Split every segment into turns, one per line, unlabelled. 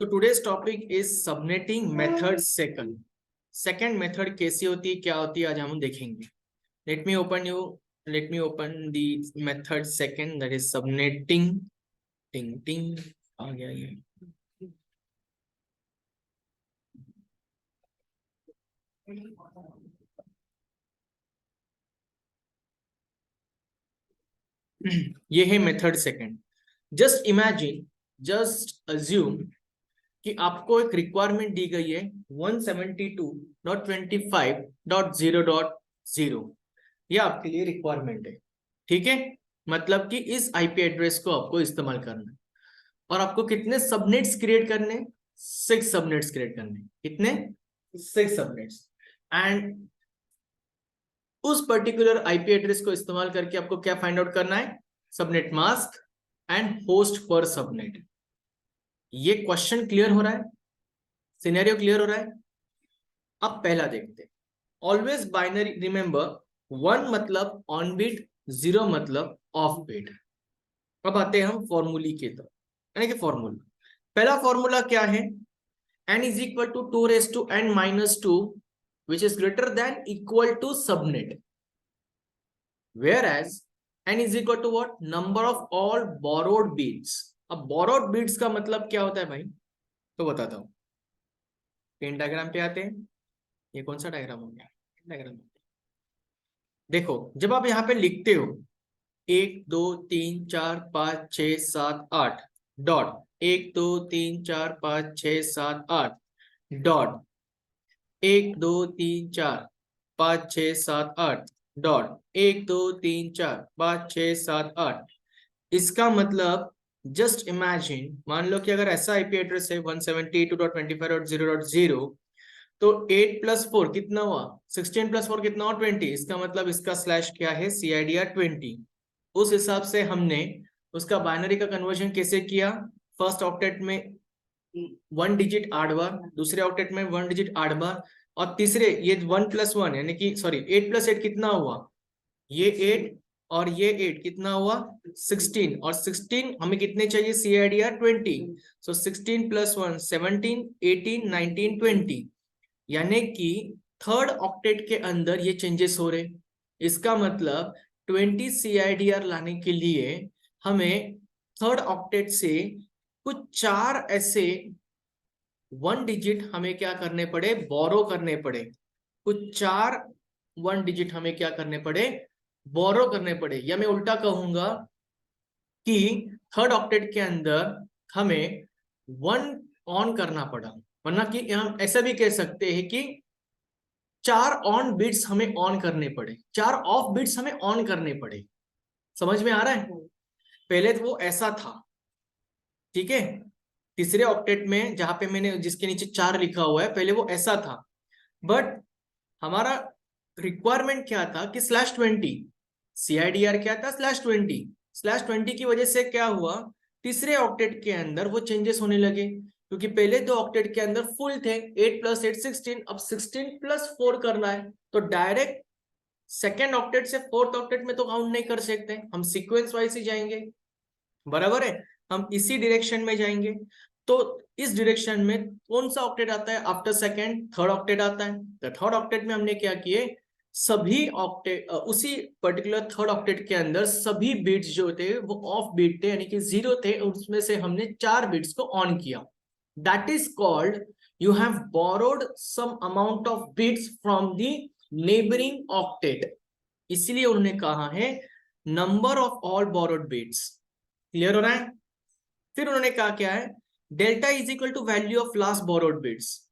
तो today's topic is subnetting method second method कैसी होती है, क्या होती है, आज हम देखेंगे। Let me open the method second, that is subnetting. टिंग टिंग आ गया ये। ये है मेथड सेकंड। जस्ट अज्यूम कि आपको एक रिक्वायरमेंट दी गई है 172.25.0.0। ये आपके लिए रिक्वायरमेंट है, ठीक है। मतलब कि इस आईपी एड्रेस को आपको इस्तेमाल करना है और आपको कितने सबनेट्स क्रिएट करने, 6 सबनेट्स क्रिएट करने। कितने? 6 सबनेट्स। एंड उस पर्टिकुलर आईपी एड्रेस को इस्तेमाल करके आपको क्या फाइंड आउट करना है? सबनेट मास्क एंड होस्ट पर सबनेट। ये क्वेश्चन क्लियर हो रहा है? सिनेरियो क्लियर हो रहा है? अब पहला देखते हैं। ऑलवेज बाइनरी, रिमेंबर 1 मतलब ऑन बीट, 0 मतलब ऑफ बीट। अब आते हैं हम फॉर्मूले की तरफ, यानी कि फॉर्मूला। पहला फॉर्मूला क्या है? n is equal to 2 raised to n minus 2 which is greater than equal to subnet, whereas n is equal to what? Number of all borrowed bits. अब borrowed bits का मतलब क्या होता है भाई? तो बताता हूँ। पेन डायग्राम पे आते हैं। ये कौन सा डायग्राम हो गया? डायग्राम। देखो, जब आप यहाँ पे लिखते हो 1 2 3 4 5 6 7 8 डॉट, 1 2 3 4 5 6 7 8 डॉट, 1 2 3 4 5 6 7 8 डॉट, 1 2 3 4 5 6 7 8। इसका मतलब जस्ट इमेजिन, मान लो कि अगर ऐसा आईपी एड्रेस है 172.25.0.0, तो 8 प्लस 4 कितना हुआ? 16 प्लस 4 कितना हुआ? 20। इसका मतलब इसका स्लैश क्या है? CIDR 20। उस हिसाब से हमने उसका बाइनरी का कन्वर्जन कैसे किया? फर्स्ट ऑक्टेट में 1 डिजिट 8 बार, दूसरे ऑक्टेट में 1 डिजिट 8 बार, और तीसरे ये 1 प्लस 1 यानी कि सॉरी 8 प्लस 8 कितना हुआ? ये 8 और ये 8 कितना हुआ? 16। और 16 हमें कितने चाहिए? CIDR 20। सो 16 प्लस 1 17, 18, 19, 20। यानी कि थर्ड ऑक्टेट के अंदर ये चेंजेस हो रहे। इसका मतलब 20 CIDR लाने के लिए हमें थर्ड ऑक्टेट से कुछ 4 ऐसे 1 डिजिट हमें क्या करने पड़े? बोरो करने पड़े। कुछ 4 1 डिजिट हमें क्या करने पड़े? बोरो करने पड़े। या मैं उल्टा कहूंगा कि थर्ड ऑक्टेट के अंदर हमें 1 ऑन करना पड़ा, वरना कि हम ऐसा भी कह सकते हैं कि 4 ऑन बिट्स हमें ऑन करने पड़े, 4 ऑफ बिट्स हमें ऑन करने पड़े। समझ में आ रहा है? पहले तो वो ऐसा था, ठीक है। तीसरे ऑक्टेट में जहां पे मैंने जिसके नीचे 4 लिखा हुआ है, पहले वो ऐसा था। बट हमारा रिक्वायरमेंट क्या था कि /20। CIDR क्या था? /20। /20 की वजह से क्या हुआ? तीसरे ऑक्टेट के अंदर वो चेंजेस होने लगे, क्योंकि पहले 2 ऑक्टेट के अंदर फुल थे, 8 प्लस 8 16। अब 16 प्लस 4 करना है, तो डायरेक्ट सेकेंड ऑक्टेट से फोर्थ ऑक्टेट में तो काउंट नहीं कर सकते, हम सीक्वेंस वाइज ही जाएंगे। बराबर है? हम इसी डायरेक्शन में जाएंगे। तो इस डायरेक्शन में कौन सा ऑक्टेट आता है आफ्टर सेकेंड? थर्ड ऑक्टेट आता है। तो थर्ड ऑक्टेट में हमने क्या किए? सभी ऑक्टेट, उसी पर्टिकुलर थर्ड ऑक्टेट के अंदर सभी बिट्स जो थे वो ऑफ बिट थे, यानी कि 0 थे। उसमें से हमने 4 बिट्स को ऑन किया। That is called, you have borrowed some amount of bits from the neighbouring octet. इसलिए उन्होंने कहा है number of all borrowed bits. Clear हो रहा है? फिर उन्होंने कहा क्या है? Delta is equal to value of last borrowed bits.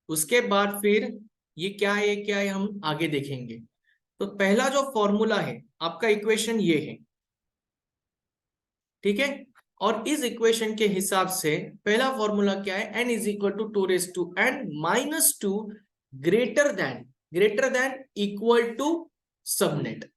उसके बाद फिर ये क्या है, ये क्या है, हम आगे देखेंगे। तो पहला जो फॉर्मूला है आपका, इक्वेशन ये है, ठीक है। और इस इक्वेशन के हिसाब से पहला फॉर्मूला क्या है? n is equal to 2 raise to n minus 2 greater than equal to subnet.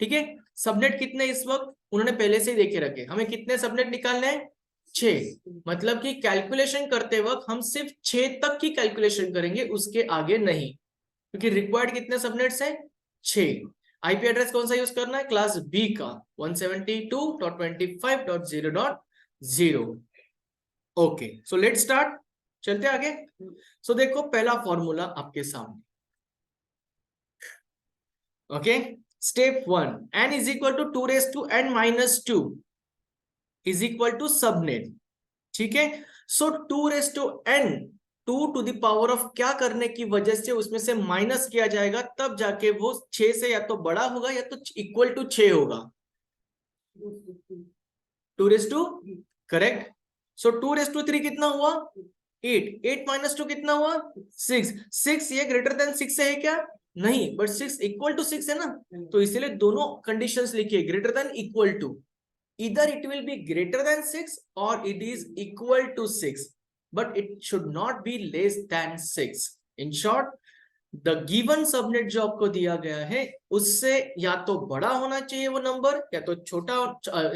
ठीक है। सबनेट कितने इस वक्त उन्होंने पहले से ही देखे रखे, हमें कितने सबनेट निकालने हैं? 6। मतलब कि कैलकुलेशन करते वक्त हम सिर्फ 6 तक की कैलकुलेशन करेंगे, उसके आगे नहीं, क्योंकि रिक्वायर्ड कितने सबनेट्स हैं? 6। आईपी एड्रेस कौन सा यूज करना है? क्लास बी का 172.25.0.0। ओके, सो लेट स्टार्ट, चलते आगे। सो देखो पहला फॉर्मूला आपके सामने। Okay, step 1, n is equal to 2 raise to n minus 2 is equal to subnet. ठीक है, so 2 raise to n, 2 to the power of क्या करने की वजह से उसमें से माइनस किया जाएगा, तब जाके वो 6 से या तो बड़ा होगा या तो इक्वल टू 6 होगा। 2 raise to, correct. So 2 raise to 3 कितना हुआ? 8, 8 माइनस 2 कितना हुआ? 6, 6 ये ग्रेटर देन 6 है क्या? नहीं, बट 6 इक्वल टू 6 है ना, तो इसलिए दोनों कंडीशंस लिखिए, greater than equal to. Either it will be greater than 6 or it is equal to 6, but it should not be less than 6. In short, the given subnet जो आपको दिया गया है उससे या तो बड़ा होना चाहिए वो नंबर, या तो छोटा,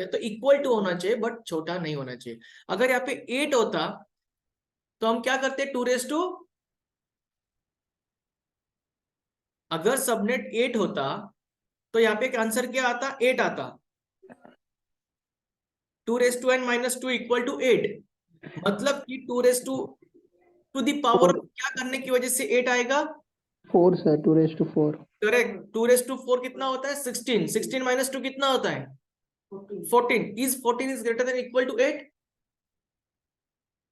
या तो इक्वल टू होना चाहिए बट छोटा नहीं होना चाहिए। अगर यहाँ पे 8 होता तो हम क्या करते? 2 रेज टू, अगर सबनेट 8 होता तो यहाँ पे आंसर क्या आता? 8 आता। 2 raise to n minus 2 equal to 8, मतलब कि 2 रेज टू दी पावर क्या करने की वजह से 8 आएगा?
4 sir, 2 raise to 4।
Correct, 2 raise to 4 कितना होता है? 16, 16 माइनस 2 कितना होता है? 14। Is 14 is greater than equal to 8?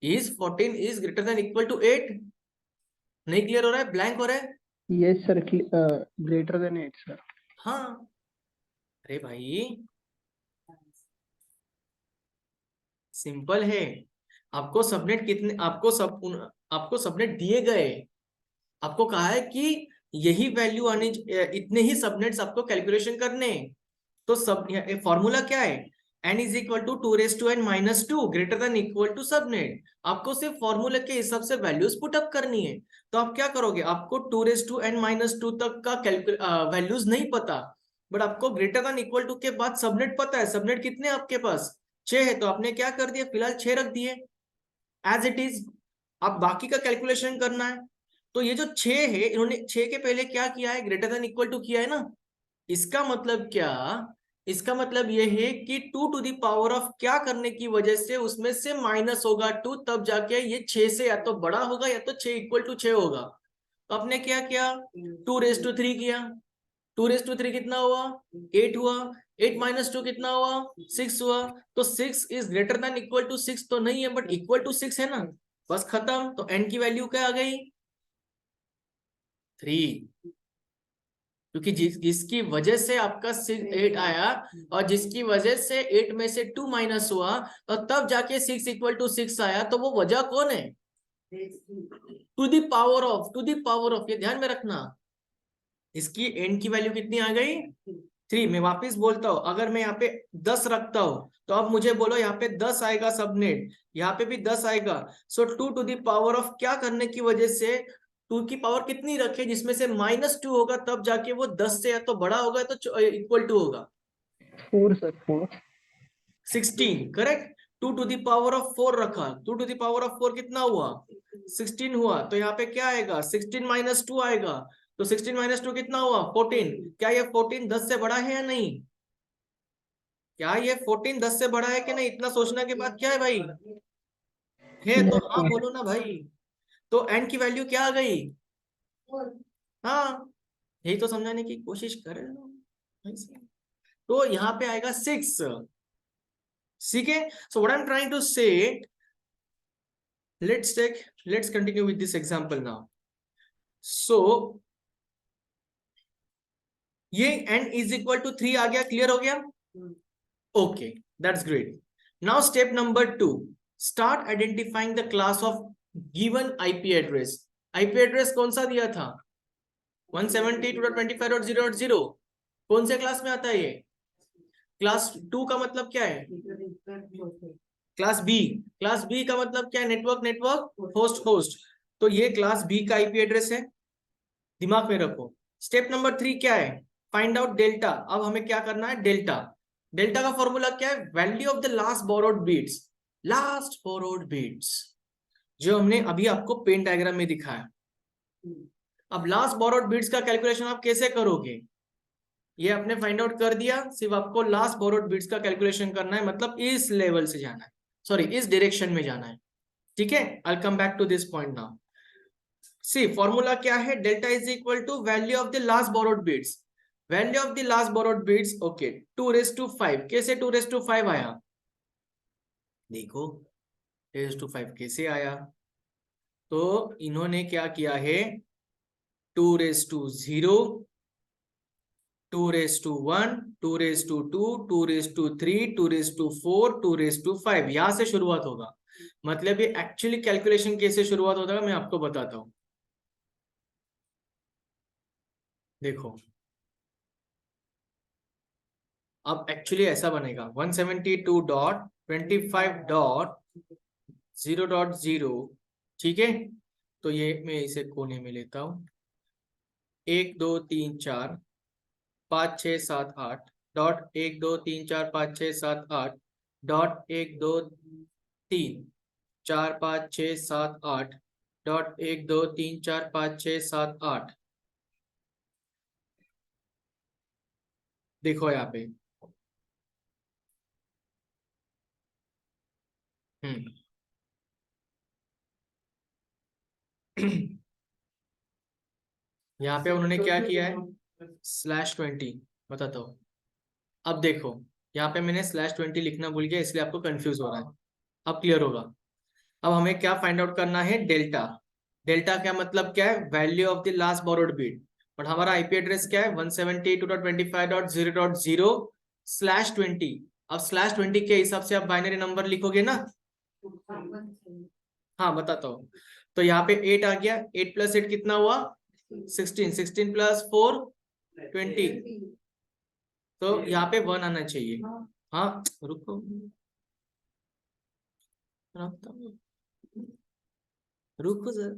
Is 14 is greater than equal to 8? नहीं क्लियर हो रहा है? ब्लैंक हो रहा है?
Yes sir, greater than 8 sir.
हाँ, अरे भाई सिंपल है। आपको सबनेट कितने, आपको सबनेट दिए गए, आपको कहा है कि यही वैल्यू आने, इतने ही सबनेट्स आपको कैलकुलेशन करने। तो सब फॉर्मूला क्या है? n is equal to 2 raise to n minus 2 greater than equal to subnet. आपको सिर्फ फॉर्मूला के हिसाब से वैल्यूज पुट अप करनी है। तो आप क्या करोगे? आपको 2 रेज टू n माइनस 2 तक का वैल्यूज नहीं पता, बट आपको ग्रेटर देन इक्वल टू के बाद सबनेट पता है। सबनेट कितने आपके पास? 6 है, तो आपने क्या कर दिया? फिलहाल 6 रख दिए एज इट इज। अब बाकी का कैलकुलेशन करना है। तो ये जो 6 है, इन्होंने 6 के पहले क्या किया है? ग्रेटर देन इक्वल टू किया है ना। इसका मतलब क्या? इसका मतलब ये है कि 2 टू दी पावर ऑफ क्या करने की वजह से उसमें से माइनस होगा 2, तब जाके ये 6 से या तो बड़ा होगा या तो 6 इक्वल टू 6 होगा। तो आपने क्या किया? 2 रेज टू 3 किया। 2 रेज टू 3 कितना हुआ? 8 हुआ। 8 माइनस 2 कितना हुआ? 6 हुआ। तो 6 is greater than equal to 6 तो नहीं है, बट इक्वल टू 6 है ना, बस खत्म। तो n की वैल्यू क्या आ गई? 3। क्योंकि जिसकी वजह से आपका 8 आया और जिसकी वजह से 8 में से 2 माइनस हुआ और तब जाके 6 इक्वल टू 6 आया, तो वो वजह कौन है? To the power of, to the power of, ये ध्यान में रखना। इसकी n की वैल्यू कितनी आ गई? 3। मैं वापस बोलता हूं, अगर मैं यहाँ पे 10 रखता हूं तो अब मुझे बोलो यहाँ पे 10 आएगा सबनेट, यहाँ पे भी 10 आएगा। सो 2 टू दी पावर ऑफ क्या करने की वजह से 2 की पावर कितनी रखे जिसमें से माइनस 2 होगा, तब जाके वो 10 से या तो बड़ा होगा तो इक्वल टू होगा।
4 sir, 4।
16, correct. 2 to the power of 4 रखा, 2 टू दी पावर ऑफ 4 कितना हुआ? 16 हुआ। तो यहाँ पे क्या आएगा? 16 माइनस 2 आएगा। तो 16 माइनस 2 कितना हुआ? 14। क्या ये 14 10 से बड़ा है या नहीं? क्या ये 14 10 से बड़ा है कि नहीं? इतना सोचने के बाद क्या है भाई? है तो हाँ बोलो ना भाई। तो n की वैल्यू क्या आ गई? हाँ, यही तो समझाने की कोशिश कर रहे हो। तो यहाँ पे आएगा 6। ठीक है, so what I am trying to say, let's continue with this example now. So ये n is equal to 3 आ गया, क्लियर हो गया? Okay, that's great. Now step number 2, start identifying the class of given IP address. IP address कौन सा दिया था? 172.25.0.0। कौन से क्लास में आता है ये? क्लास 2 का मतलब क्या है? Class B. क्लास बी का मतलब क्या है? Network host. तो ये क्लास बी का आईपी एड्रेस है, दिमाग में रखो। स्टेप नंबर 3 क्या है? Find out delta. अब हमें क्या करना है? डेल्टा। डेल्टा का फॉर्मूला क्या है? Value of the last borrowed bits. Last borrowed bits जो हमने अभी आपको पेन डायग्राम में दिखाया। अब लास्ट बोरोड बिट्स का कैलकुलेशन आप कैसे करोगे? ये आपने फाइंड आउट कर दिया, सिर्फ आपको लास्ट बोरोड बिट्स का कैलकुलेशन करना है, मतलब इस लेवल से जाना है, सॉरी इस डायरेक्शन में जाना है। ठीक है, I come back to this point now. See formula क्या है, delta is equal to value of the last borrowed bits, value of the last borrowed bits. Okay, 2⁵. कैसे 2⁵ आया, देखो 2⁵ कैसे आया, तो इन्होंने क्या किया है, 2⁵, 2⁵1, 2⁵2, 2⁵3, 2⁵4, 2⁵5, यहां से शुरुआत होगा। मतलब ये एक्चुअली कैलकुलेशन कैसे शुरुआत होता है मैं आपको बताता हूं। देखो अब एक्चुअली ऐसा बनेगा 172.25.0.0, ठीक है। तो ये मैं इसे कोने में लेता हूं, 1 2 3 4 5 6 7 8 डॉट 1 2 3 4 5 6 7 8 डॉट 1 2 3 4 5 6 7 8 डॉट 1 2 3 4 5 6 7 8। देखो यहाँ पे यहाँ पे उन्होंने क्या किया है, /20 बताता हूँ। अब देखो यहाँ पे मैंने /20 लिखना भूल गया, इसलिए आपको कंफ्यूज हो रहा है, अब क्लियर होगा। अब हमें क्या फाइंड आउट करना है, डेल्टा। डेल्टा क्या मतलब क्या है, value of the last borrowed bit, और हमारा आईपी एड्रेस क्या है 172.25.0.0/20। अब /20 के हिसाब से आप बाइनरी नंबर लिखोगे ना, हाँ बताता हूँ। तो यहाँ पे 8 आ गया, 8 + 8 कितना हुआ, 16, 16 + 4 20, तो यहाँ पे 1 आना चाहिए। हाँ रुको, रुको सर,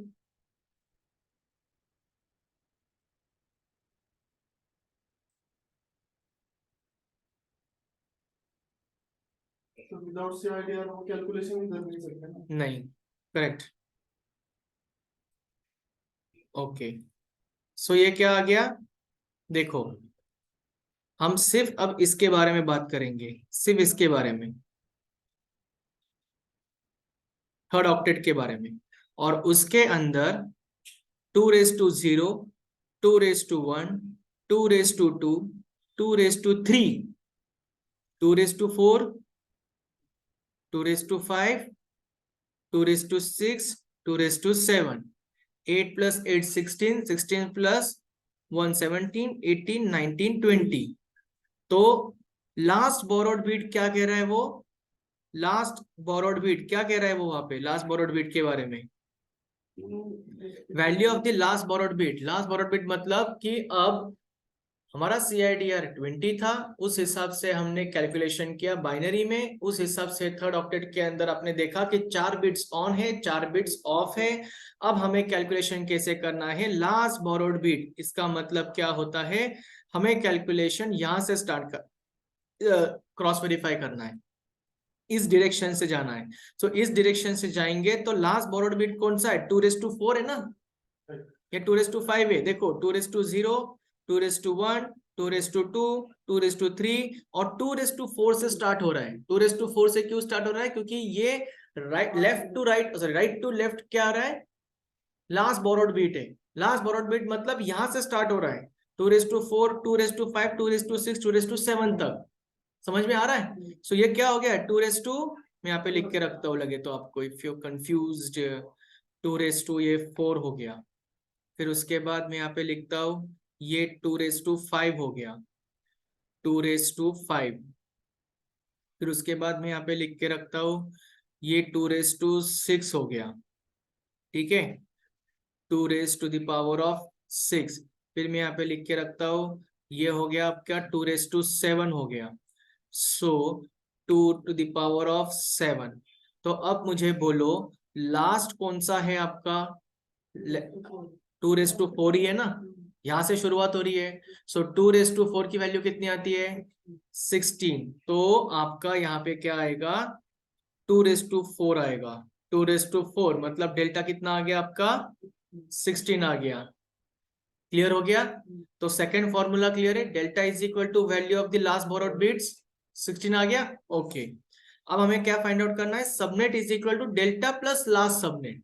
विदाउट CIDR वो कैलकुलेशन भी कर नहीं सकते ना।
नहीं, करेक्ट, ओके। सो ये क्या आ गया, देखो हम सिर्फ अब इसके बारे में बात करेंगे, सिर्फ इसके बारे में, थर्ड ऑक्टेट के बारे में। और उसके अंदर 2⁵0, 2⁵1, 2⁵2, 2⁵3, 2⁵4, 2⁵5, 2⁵6, 2⁵7, 8 + 8 16, 16 + 1 17, 18 19 20। तो लास्ट बोरोड बीट क्या कह रहा है वो, लास्ट बोरोड बीट क्या कह रहा है वो, वहां पे लास्ट बोरोड बीट के बारे में, value of the last borrowed bit. Last borrowed bit मतलब कि अब हमारा CIDR 20 था, उस हिसाब से हमने कैलकुलेशन किया बाइनरी में, उस हिसाब से थर्ड ऑक्टेट के अंदर आपने देखा कि 4 बिट्स ऑन है, 4 बिट्स ऑफ है। अब हमें कैलकुलेशन कैसे करना है, लास्ट बोरोड बीट, इसका मतलब क्या होता है, हमें कैलकुलेशन यहां से स्टार्ट कर क्रॉस वेरीफाई करना है, इस डायरेक्शन से जाना है। तो इस डायरेक्शन से जाएंगे तो लास्ट बोरोड बिट कौन सा है, 2⁴ है ना, या 2⁵5 है, देखो 2⁵0, 2⁵1, 2⁵2, 2⁵3 और 2⁴ से स्टार्ट हो रहा है। 2⁴ से क्यों स्टार्ट हो रहा है, क्योंकि ये right left to right, sorry right to left क्या आ रहा है, लास्ट बोरोड बीट है। लास्ट बोरोड बीट मतलब यहां से स्टार्ट हो रहा है, 2⁴, 2⁵5, 2⁵6, 2⁵7 तक, समझ में आ रहा है। सो ये क्या हो गया, 2⁵, मैं यहाँ पे लिख के रखता हूँ लगे तो आपको, इफ यू कंफ्यूज्ड, 2⁵, ये 4 हो गया। फिर उसके बाद मैं यहाँ पे लिखता हूँ ये 2⁵5 हो गया, 2⁵5। फिर उसके बाद मैं यहाँ पे लिख के रखता हूँ ये 2⁵6 हो गया, ठीक है, 2⁻⁶। फिर मैं यहाँ पे लिख के रखता हूँ ये हो गया आपका 2�7 हो गया, सो 2⁻7। तो अब मुझे बोलो लास्ट कौन सा है आपका, 2⁴ ही है ना, यहां से शुरुआत हो रही है। सो 2⁴ की वैल्यू कितनी आती है, 16। तो आपका यहाँ पे क्या आएगा, 2⁴ आएगा। 2⁴ मतलब डेल्टा कितना आ गया आपका, 16 आ गया। क्लियर हो गया। तो सेकंड फॉर्मूला क्लियर है, delta is equal to value of the last borrowed bits, 16 आ गया, ओके। अब हमें क्या फाइंड आउट करना है, subnet is equal to delta plus last subnet,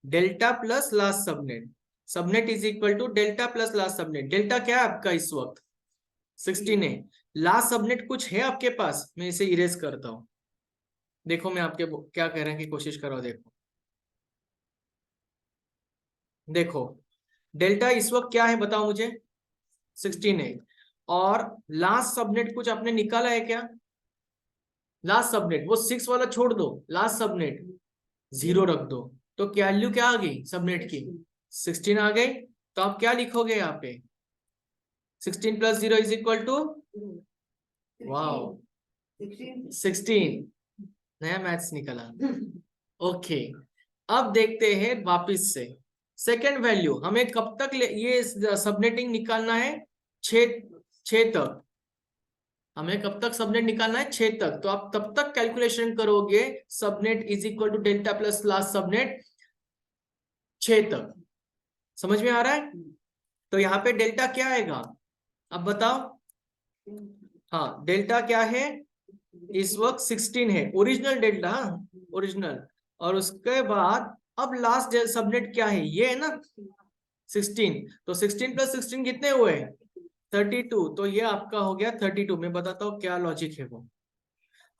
delta plus last subnet, subnet is equal to delta plus last subnet. Delta क्या है आपका इस वक्त 16 है, लास्ट सबनेट कुछ है आपके पास, मैं इसे इरेज करता हूं। देखो मैं आपके क्या कह रहे हैं कि कोशिश करो, देखो देखो डेल्टा इस वक्त क्या है बताओ मुझे, 16 है, और लास्ट सबनेट कुछ आपने निकाला है क्या, लास्ट सबनेट वो 6 वाला छोड़ दो, लास्ट सबनेट 0 रख दो, तो क्या वैल्यू क्या आ गई सबनेट की 16 आ गई। तो आप क्या लिखोगे यहाँ पे 16 plus 0 is equal to, wow 16, नया मैथ्स निकला। ओके अब देखते हैं वापिस से सेकेंड वैल्यू, हमें कब तक ये सबनेटिंग निकालना है 6 तक, हमें कब तक सबनेट निकालना है 6 तक। तो आप तब तक कैलकुलेशन करोगे subnet is equal to delta plus last subnet 6 तक, समझ में आ रहा है। तो यहाँ पे डेल्टा क्या आएगा अब बताओ, हाँ डेल्टा क्या है इस वक्त 16 है, ओरिजिनल डेल्टा, ओरिजिनल, और उसके बाद अब लास्ट सबनेट क्या है, ये है ना 16, तो 16 प्लस 16 कितने हुए 32, तो ये आपका हो गया 32। मैं बताता हूँ क्या लॉजिक है वो।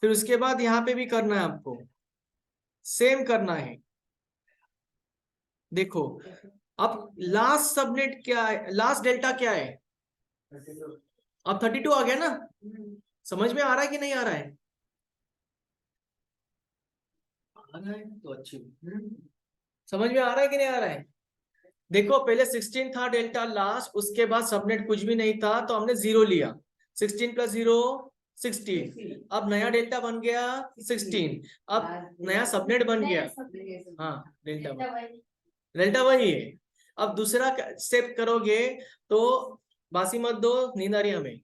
फिर उसके बाद यहाँ पे भी करना है आपको, सेम करना है। देखो अब लास्ट सबनेट क्या है, लास्ट डेल्टा क्या है, अब 32 आ गया ना, समझ में आ रहा है कि नहीं आ रहा है, आ रहा है तो अच्छी, समझ में आ रहा है कि नहीं आ रहा है। देखो पहले 16 था डेल्टा लास्ट, उसके बाद सबनेट कुछ भी नहीं था तो हमने 0 लिया, 16 प्लस 0 16, अब नया डेल्टा बन गया 16, अब नया सबनेट बन गया, हाँ डेल्टा वही है। अब दूसरा स्टेप करोगे तो बासी मत दो, नींद आ रही है हमें,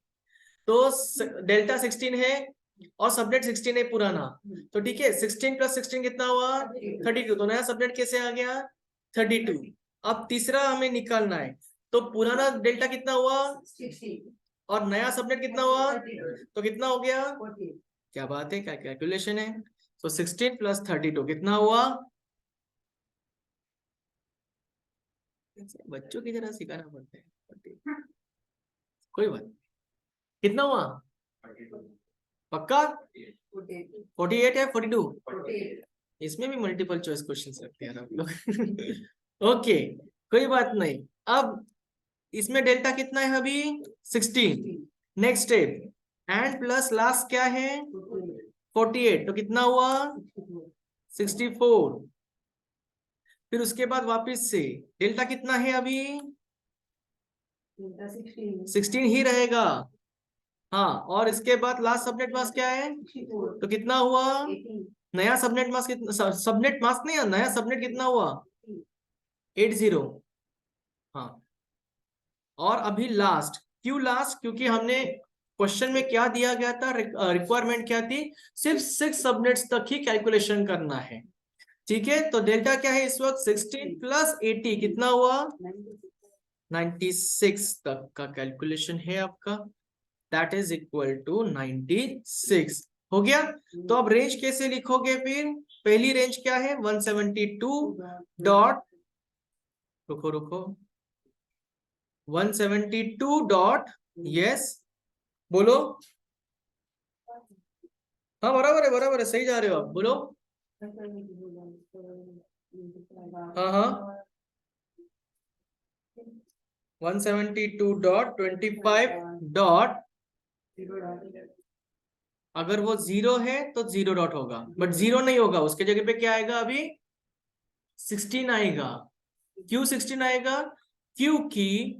तो डेल्टा 16 है और सबनेट 16 है पुराना, तो ठीक है 16 प्लस 16 कितना हुआ 32, तो नया सबनेट कैसे आ गया 32। अब तीसरा हमें निकालना है, तो पुराना डेल्टा कितना हुआ और नया सबनेट कितना हुआ, तो कितना हो गया, क्या बात है, क्या कैलकुलेशन है। तो 16 प्लस 32 कितना हुआ, बच्चों की तरह सिखाना पड़ता है, कोई बात, कितना हुआ पक्का 48 है 42, इसमें भी मल्टीपल चॉइस क्वेश्चंस रखते हैं आप लोग। ओके कोई बात नहीं। अब इसमें डेल्टा कितना है अभी 16, next step and plus last क्या है 48, तो कितना हुआ 64। फिर उसके बाद वापस से डेल्टा कितना है अभी 16 ही रहेगा, हाँ, और इसके बाद लास्ट सबनेट मास्क क्या है, तो कितना हुआ नया सबनेट मास्क कितना, सबनेट मास्क नहीं, नया सबनेट कितना हुआ 80, हाँ। और अभी लास्ट, क्यों लास्ट, क्योंकि हमने क्वेश्चन में क्या दिया गया था, रिक्वायरमेंट क्या थी, सिर्फ 6 सबनेट्स तक ही कैलकुलेशन करना है, ठीक है। तो डेल्टा क्या है इस वक्त 16 प्लस 80 कितना हुआ 96 तक का कैलकुलेशन है आपका, दैट इज इक्वल टू 96 हो गया। तो अब रेंज कैसे लिखोगे, फिर पहली रेंज क्या है 172 डॉट, रुको 172 डॉट, यस बोलो, हाँ बराबर है सही जा रहे हो आप, बोलो हाँ 172.25 डॉट, अगर वो 0 है तो 0 डॉट होगा, बट 0 नहीं होगा, उसके जगह पे क्या आएगा अभी 16 आएगा। क्यों 16 आएगा, क्योंकि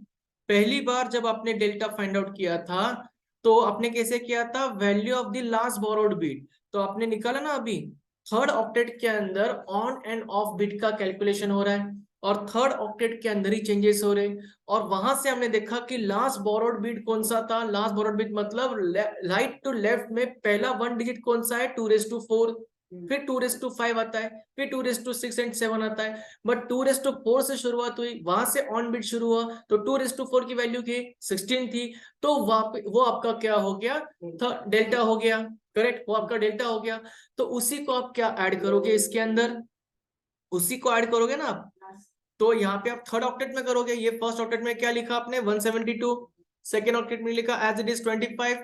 पहली बार जब आपने डेल्टा फाइंड आउट किया था तो आपने कैसे किया था, value of the last borrowed bit, तो आपने निकाला ना अभी थर्ड ऑक्टेट के अंदर ऑन एंड ऑफ बिट का कैलकुलेशन हो रहा है और थर्ड ऑक्टेट के अंदर ही चेंजेस हो रहे हैं, और वहां से हमने देखा कि लास्ट बोरोड बिट कौन सा था, लास्ट बोरोड बिट मतलब राइट टू लेफ्ट में पहला 1 डिजिट कौन सा है 2⁴, फिर 2⁵ आता है, फिर 2⁶ एंड 7 आता है, बट 2⁴ से शुरुआत हुई, वहां से ऑन बिट शुरू हुआ, तो 2⁴ की वैल्यू की 16 थी, तो वो आपका क्या हो गया डेल्टा हो गया। करेक्ट, वो आपका डेल्टा हो गया। तो उसी को आप क्या ऐड करोगे इसके अंदर, उसी को ऐड करोगे ना आप। तो यहाँ पे आप थर्ड ऑक्टेट में करोगे, ये फर्स्ट ऑक्टेट में क्या लिखा आपने 172, सेकेंड ऑक्टेट में लिखा as it is 25,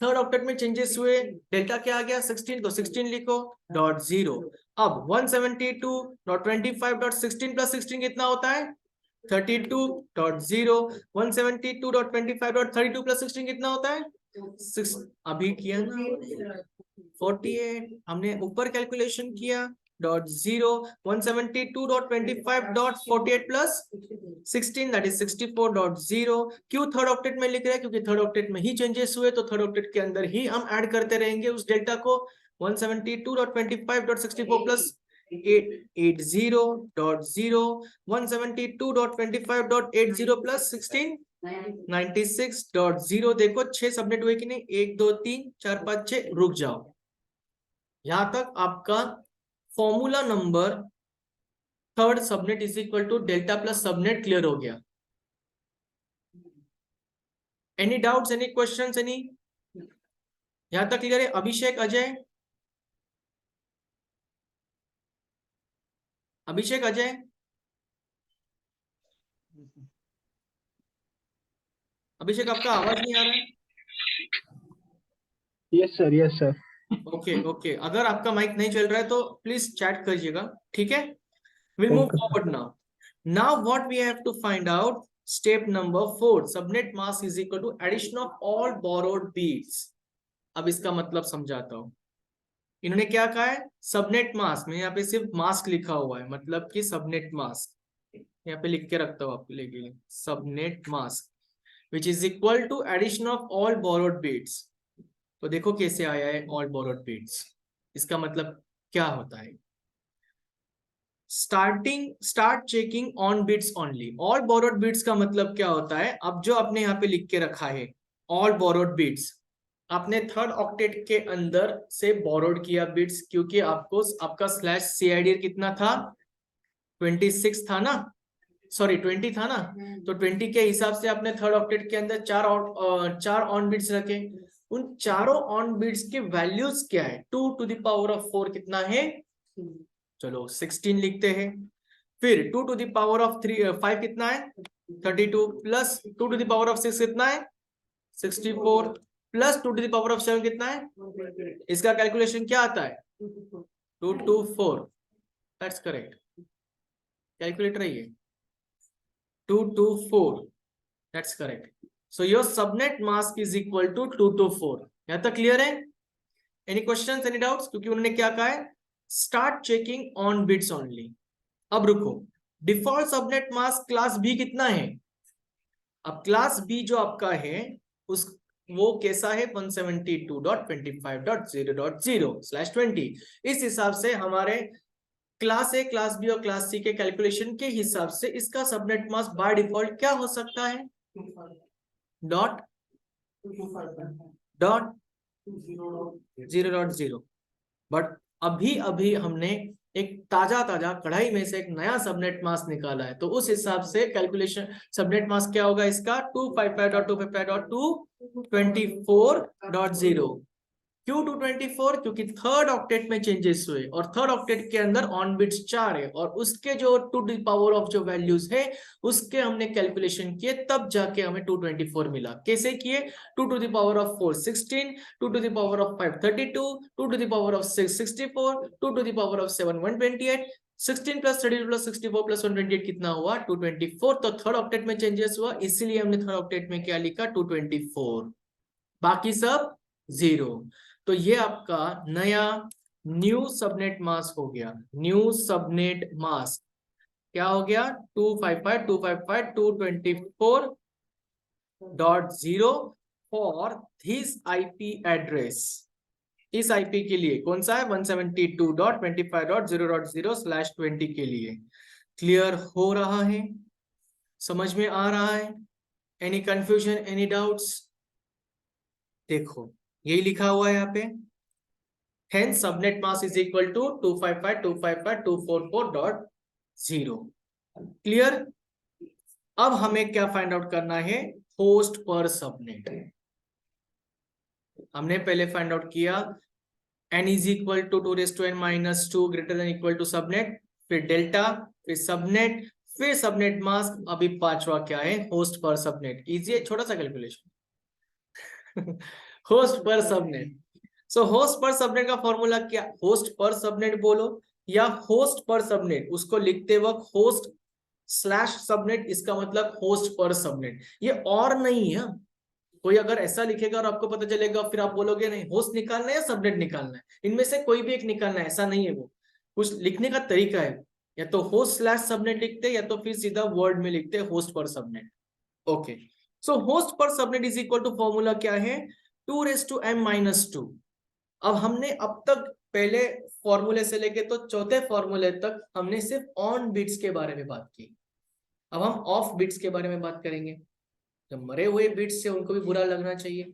third octet में चेंजेस हुए, डेल्टा क्या आ गया 16, तो 16 लिखो डॉट जीरो। अब 172.25.16 प्लस 16 कितना होता है 32.0, 172.25.32 प्लस 16 कितना होता है 6, अभी किया ना 48, हमने ऊपर कैलकुलेशन किया dot zero, 172.25.48 plus 16 that is 64.0। क्यों थर्ड ऑक्टेट में लिख रहे हैं, क्योंकि थर्ड ऑक्टेट में ही चेंजेस हुए, तो थर्ड ऑक्टेट के अंदर ही हम ऐड करते रहेंगे उस डेल्टा को। 172.25.64 प्लस 880.0, 172.25.80 प्लस 16 96.0। देखो 6 सबनेट हुए कि नहीं, 1 2 3 4 5 6, रुक जाओ, यहां तक आपका formula number third subnet is equal to delta plus subnet clear हो गया। Any doubts, any questions, any, यहां तक क्लियर है। अभिषेक, अजय, अभिषेक, अजय, अभिषेक आपका आवाज नहीं आ रहा है।
Yes sir, yes sir.
Okay okay, अगर आपका माइक नहीं चल रहा है तो प्लीज चैट करिएगा, ठीक है। Will move forward now. Now what we have to find out, step number 4, subnet mask is equal to addition of all borrowed bits. अब इसका मतलब समझाता हूं। इन्होंने क्या कहा है, सबनेट मास में यहाँ पे सिर्फ मास्क लिखा हुआ है, मतलब कि सबनेट मास्क, यहाँ पे लिख के रखता हूं आपके लिए, subnet mask which is equal to addition of all borrowed bits. तो देखो कैसे आया है ऑल बोरोड बीट्स, इसका मतलब क्या होता है। Start checking on bits only. All borrowed bits का मतलब क्या होता है, अब जो आपने यहाँ पे लिख के रखा है ऑल बोरोड बिट्स, आपने थर्ड ऑक्टेट के अंदर से बोरोड किया बिट्स, क्योंकि आपको आपका स्लैश सीआईडी कितना था 26 था ना, सॉरी 20 था ना, तो 20 के हिसाब से आपने थर्ड ऑक्टेट के अंदर चार ऑन बिट्स रखे। उन चारों ऑन बिट्स के वैल्यूज क्या है, 2 टू द पावर ऑफ 4 कितना है, चलो 16 लिखते हैं। फिर 2 टू द पावर ऑफ 5 कितना है 32, plus 2 to the power of 6 कितना है 64, plus 2 to the power of 7 कितना है, इसका कैलकुलेशन क्या आता है 224, दैट्स करेक्ट, कैलकुलेटर है ये 224, that's correct. So your subnet mask is equal to 224। यहां तक क्लियर है, एनी क्वेश्चंस, एनी डाउट्स, क्योंकि उन्होंने क्या कहा है start checking on bits only. अब रुको, default subnet mask class B कितना है, अब क्लास बी जो आपका है उस वो कैसा है 172.25.0.0/20। इस हिसाब से हमारे क्लास ए, क्लास बी और क्लास सी के कैलकुलेशन के हिसाब से इसका सबनेट मास्क बाय डिफॉल्ट क्या हो सकता है, डॉट डॉट 0.0। बट अभी अभी हमने एक ताजा कढ़ाई में से एक नया सबनेट मास्क निकाला है, तो उस हिसाब से कैलकुलेशन सबनेट मास्क क्या होगा इसका 255.255.224.0। क्यों 224, क्योंकि थर्ड ऑक्टेट में चेंजेस हुए और थर्ड ऑक्टेट के अंदर ऑन बिट्स 4 है, और उसके जो टू द पावर ऑफ जो वैल्यूज है उसके हमने कैलकुलेशन किए, तब जाके हमें 224 मिला। कैसे किए, 2 to the power of 4 16, 2 to the power of 5 32, 2 to the power of 6 64, 2 to the power of 7 128, 16 plus 32 plus 64 plus 128 कितना हुआ 224। तो थर्ड ऑक्टेट में चेंजेस हुआ, इसीलिए हमने थर्ड ऑक्टेट में क्या लिखा 224, बाकी सब 0। तो ये आपका नया न्यू सबनेट मास्क हो गया, न्यू सबनेट मास्क क्या हो गया 255.254.0 फॉर दिस आईपी एड्रेस। इस आईपी के लिए कौन सा है 172.25.0.0/20 के लिए। क्लियर हो रहा है, समझ में आ रहा है, एनी कंफ्यूजन, एनी डाउट्स। देखो यही लिखा हुआ है यहाँ पे, hence subnet mask is equal to 255.255.244.0। Clear. अब हमें क्या फाइंड आउट करना है, होस्ट पर सबनेट। हमने पहले फाइंड आउट किया n is equal to 2n-2 greater than equal to subnet, फिर डेल्टा, फिर सबनेट, फिर सबनेट मास्क, अभी पांचवा क्या है, होस्ट पर सबनेट। इजी है, छोटा सा कैलकुलेशन। होस्ट पर सबनेट। सो होस्ट पर सबनेट का फॉर्मूला क्या, होस्ट पर सबनेट बोलो या होस्ट पर सबनेट, उसको लिखते वक्त होस्ट स्लैश सबनेट, इसका मतलब होस्ट पर सबनेट, ये और नहीं है। कोई अगर ऐसा लिखेगा और आपको पता चलेगा, फिर आप बोलोगे नहीं होस्ट निकालना है या सबनेट निकालना है, इनमें से कोई भी एक निकालना है, ऐसा नहीं है। वो कुछ लिखने का तरीका है, या तो होस्ट स्लैश सबनेट लिखते या तो फिर सीधा वर्ड में लिखते होस्ट पर सबनेट। ओके, सो होस्ट पर subnet is equal to formula क्या है, 2m-2। अब हमने अब तक पहले फॉर्मूले से लेके तो चौथे फॉर्मूले तक हमने सिर्फ ऑन बिट्स के बारे में बात की। अब हम ऑफ बिट्स के बारे में बात करेंगे। जब मरे हुए बिट्स से उनको भी बुरा लगना चाहिए,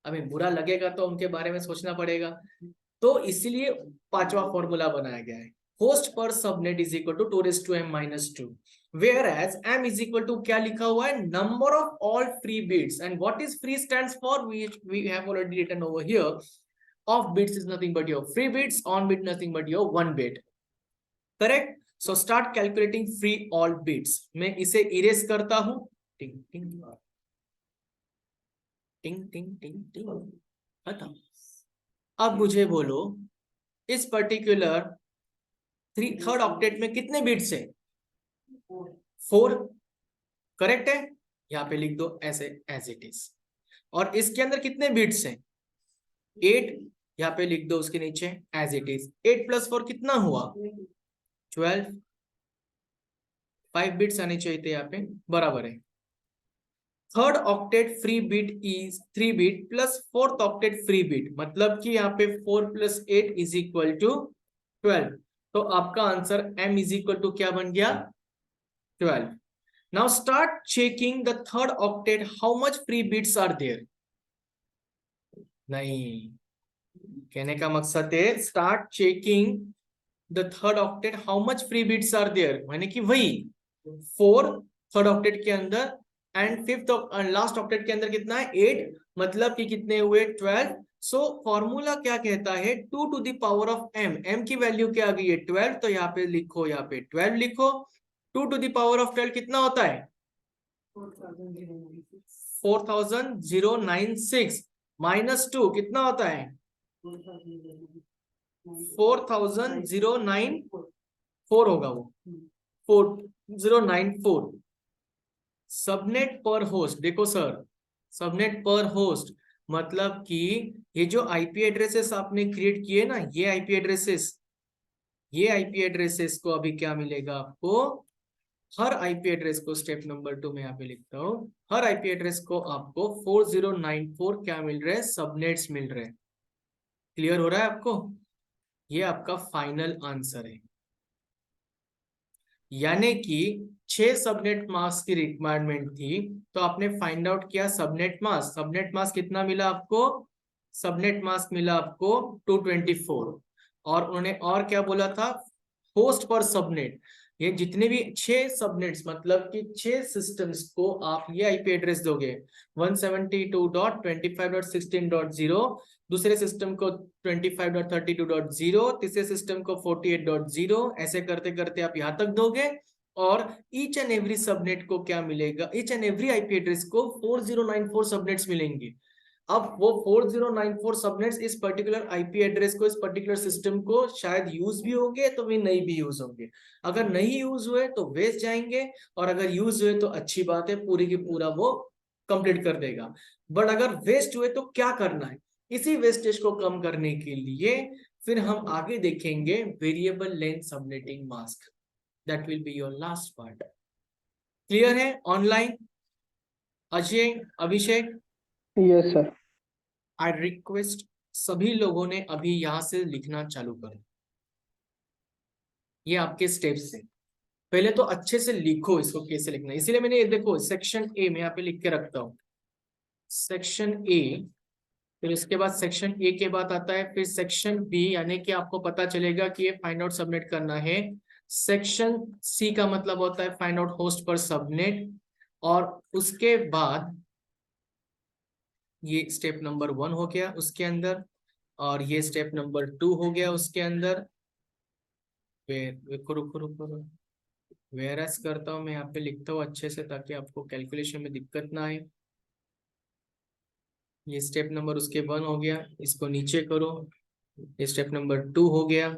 हमें बुरा लगेगा तो उनके बारे में सोचना पड़ेगा, तो इसीलिए पांचवा फॉर्मूला बनाया गया है, होस्ट पर subnet is equal to 2m-2, whereas m is equal to क्या लिखा हुआ है, number of all free bits, and what is free stands for, we have already written over here, off bits is nothing but your free bits, on bit nothing but your one bit, correct. So start calculating free all bits. मैं इसे erase करता हूं, टिंग टिंग टिंग टिंग टिंग टिंग, खत्म। अब मुझे बोलो इस पर्टिकुलर थर्ड ऑक्टेट में कितने बिट्स है, 4, करेक्ट है, यहाँ पे लिख दो ऐसे एज इट इज। और इसके अंदर कितने बिट्स हैं, 8, यहाँ पे लिख दो उसके नीचे एज इट इज। 8 + 4 कितना हुआ, 12, 5 बिट्स आने चाहिए थे यहाँ पे, बराबर है। Third octet free bit is 3 bit plus fourth octet free bit, मतलब कि यहाँ पे 4 + 8 इज इक्वल टू 12। तो आपका answer m is equal to क्या बन गया, 12। Now start checking the third octet, how much free bits are there. नहीं, कहने का मकसद है start checking the third octet, how much free bits are there, माने कि वही 4 थर्ड ऑक्टेट के अंदर एंड फिफ्थ लास्ट ऑक्टेट के अंदर कितना है, 8, मतलब कि कितने हुए, 12। सो फॉर्मूला क्या कहता है, 2 to the power of m, m की वैल्यू क्या आ गई है, 12, तो यहाँ पे लिखो, यहाँ पे 12 लिखो। 2 to the power of 12 कितना होता है, 4096 माइनस 2 कितना होता है, 4094 होगा वो, 4094। सबनेट पर होस्ट, देखो सर, सबनेट पर होस्ट मतलब कि ये जो आईपी एड्रेसेस आपने क्रिएट किए ना, ये आईपी एड्रेसेस को अभी क्या मिलेगा आपको, हर आईपी एड्रेस को, स्टेप नंबर 2 में यहाँ पे लिखता हूं, हर आईपी एड्रेस को आपको 4094 क्या मिल रहे हैं, सबनेट्स मिल रहे हैं। क्लियर हो रहा है आपको, ये आपका फाइनल आंसर है। यानी कि 6 सबनेट मास्क की रिक्वायरमेंट थी, तो आपने फाइंड आउट किया सबनेट मास्क। सबनेट मास्क कितना मिला आपको, सबनेट मास्क मिला आपको 224। और उन्होंने और क्या बोला था, होस्ट पर सबनेट, ये जितने भी 6 सबनेट्स मतलब कि 6 सिस्टम्स को आप ये आईपी एड्रेस दोगे, 172.25.16.0, दूसरे सिस्टम को 25.32.0, तीसरे सिस्टम को 48.0, ऐसे करते करते आप यहां तक दोगे। और ईच एंड एवरी सबनेट को क्या मिलेगा, each and every IP address को 4094 सबनेट्स मिलेंगे। अब वो 4094 सबनेट्स इस पर्टिकुलर आईपी एड्रेस को, इस पर्टिकुलर सिस्टम को शायद यूज भी होंगे तो भी नहीं भी यूज होंगे। अगर नहीं यूज हुए तो वेस्ट जाएंगे, और अगर यूज हुए तो अच्छी बात है, पूरी की पूरा वो कंप्लीट कर देगा। बट अगर वेस्ट हुए तो क्या करना है, इसी वेस्टेज को कम करने के लिए फिर हम आगे देखेंगे variable length subnetting mask, that will be your last part. Clear है online, Ajay, Abhishek?
Yes sir.
I request सभी लोगों ने अभी यहां से लिखना चालू करें, ये आपके स्टेप्स हैं। पहले तो अच्छे से लिखो इसको कैसे लिखना है, इसीलिए मैंने ये देखो सेक्शन ए में यहाँ पे लिख के रखता हूँ, सेक्शन ए, फिर उसके बाद सेक्शन ए के बाद आता है फिर सेक्शन बी, यानी कि आपको पता चलेगा कि ये फाइंड आउट सबनेट करना है। सेक्शन सी का मतलब होता है फाइंड आउट होस्ट पर सबनेट, और उसके बाद ये स्टेप नंबर 1 हो गया उसके अंदर, और ये स्टेप नंबर 2 हो गया उसके अंदर। रुको रुको रुको रुको, वेयरएस करता हूँ मैं, यहाँ पे लिखता हूँ अच्छे से ताकि आपको कैलकुलेशन में दिक्कत ना आए। ये स्टेप नंबर उसके 1 हो गया, इसको नीचे करो। ये स्टेप नंबर 2 हो गया,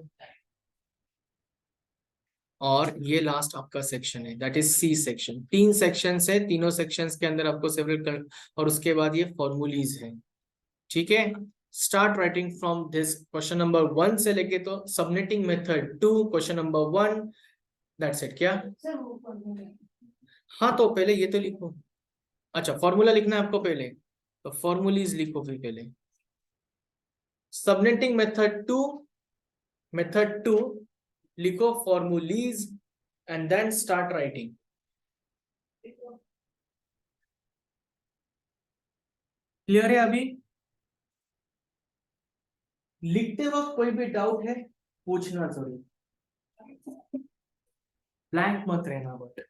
और ये लास्ट आपका सेक्शन है, that is C section. 3 sections है, तीनों सेक्शंस के अंदर आपको सेवरल, और उसके बाद ये फॉर्मूलीज है। ठीक है, start writing from this question number 1 से लेके तो subnetting method 2, question number 1, that's it. क्या? हाँ तो पहले ये तो लिखो। अच्छा, फॉर्मूला लिखना है आपको पहले, तो फॉर्मूलीज लिखो फिर पहले। सबनेटिंग मेथड 2 लिखो formulae, and then start writing. Clear है? अभी लिखते वक्त कोई भी डाउट है पूछना जरूर, ब्लैंक मत रहना but.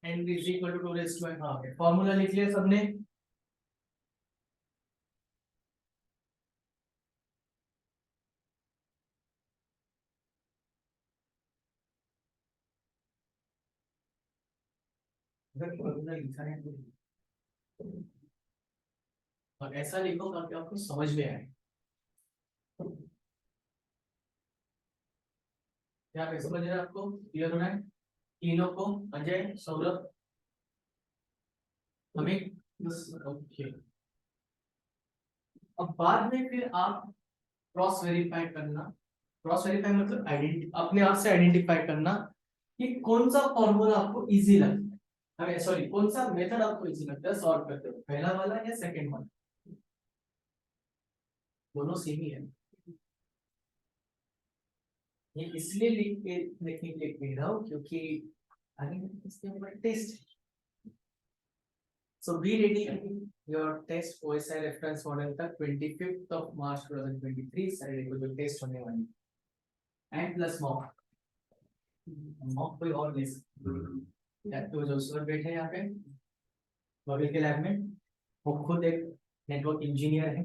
n is equal to 2 raised to n half। Formula लिख लिया सबने? अगर फॉर्मूला लिखा है तो, और ऐसा लिखो ताकि आपको समझ में आए। क्या पे समझ रहे हैं? आपको क्लियर हो रहा है तीनों को? अजय, सौरभ, हमें ओके। अब बाद में फिर आप क्रॉस वेरीफाई करना। क्रॉस वेरीफाई मतलब अपने आप से आइडेंटिफाई करना कि कौन सा फॉर्मूला आपको इजी लगता है, हमें सॉरी कौन सा मेथड आपको इजी लगता है सॉल्व करते हो, पहला वाला या सेकंड वाला। दोनों सेम ही है। ये इसलिए लिख के लिखने के लिए कह रहा हूँ क्योंकि आगे इसके ऊपर test. So be ready your test OSI reference model तक 25th of March 2023 सैटरडे को जो टेस्ट होने वाली है, एंड प्लस मॉक कोई और ले सकते। तो जो सर बैठे यहाँ पे बगल के लैब में, वो खुद एक नेटवर्क इंजीनियर है,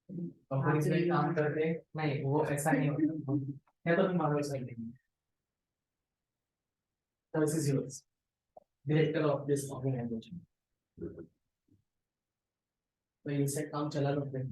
कंपनी में काम करते हैं। नहीं वो ऐसा नहीं होता है, तो तुम मॉडल सर लेंगे। So this is yours, director of this organization। तो इनसे काम चला लो फिर।